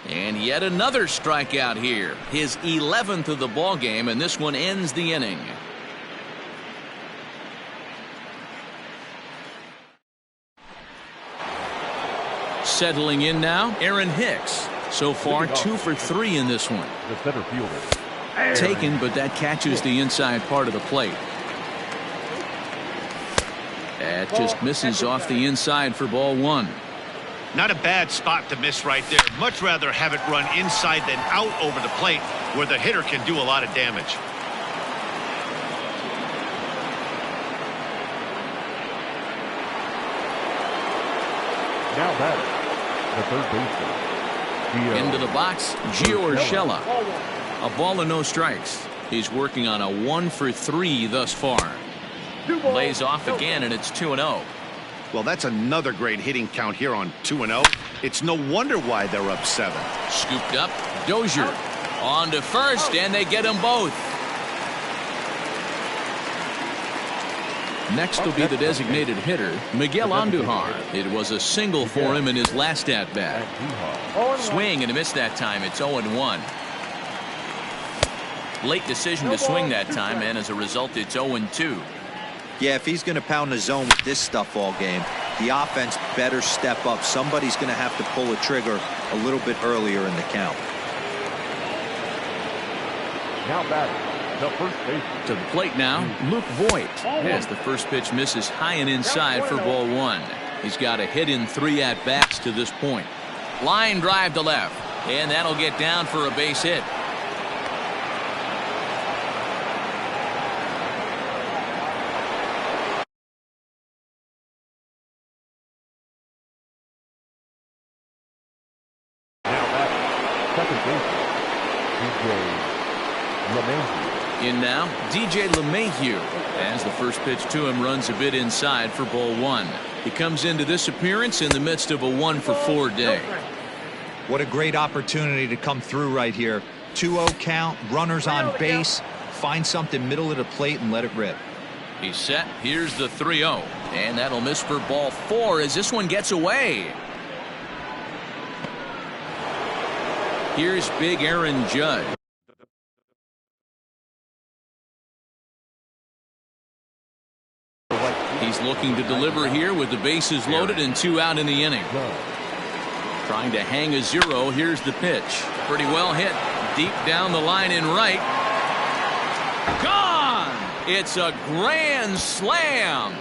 And yet another strikeout here. His 11th of the ball game, and this one ends the inning. Settling in now, Aaron Hicks. So far, 2 for 3 in this one. The center fielder. Taken, but that catches the inside part of the plate. That just misses off the inside for ball 1. Not a bad spot to miss right there. Much rather have it run inside than out over the plate where the hitter can do a lot of damage. Now batting, the third baseman. Into the box, Gio Urshela. A ball and no strikes. He's working on a 1 for 3 thus far. Lays off again, and it's 2-0. Well, that's another great hitting count here on 2-0. It's no wonder why they're up 7. Scooped up, Dozier on to first, and they get them both. Next will be the designated hitter, Miguel Andujar. It was a single for him in his last at-bat. Swing and a miss that time. It's 0-1. Late decision to swing that time, and as a result, it's 0-2. Yeah, if he's going to pound the zone with this stuff all game, the offense better step up. Somebody's going to have to pull a trigger a little bit earlier in the count. Now batting, the first baseman. To the plate now, Luke Voigt. As the first pitch misses high and inside for ball 1. He's got a hit in 3 at-bats to this point. Line drive to left, and that'll get down for a base hit. Now batting, second baseman, LeMahieu. In now, DJ LeMahieu, as the first pitch to him runs a bit inside for ball one. He comes into this appearance in the midst of a 1-for-4 day. What a great opportunity to come through right here. 2-0 count, runners on base. Find something middle of the plate and let it rip. He's set. Here's the 3-0. And that'll miss for ball four as this one gets away. Here's big Aaron Judge. He's looking to deliver here with the bases loaded and 2 out in the inning. Trying to hang a 0. Here's the pitch. Pretty well hit. Deep down the line in right. Gone! It's a grand slam.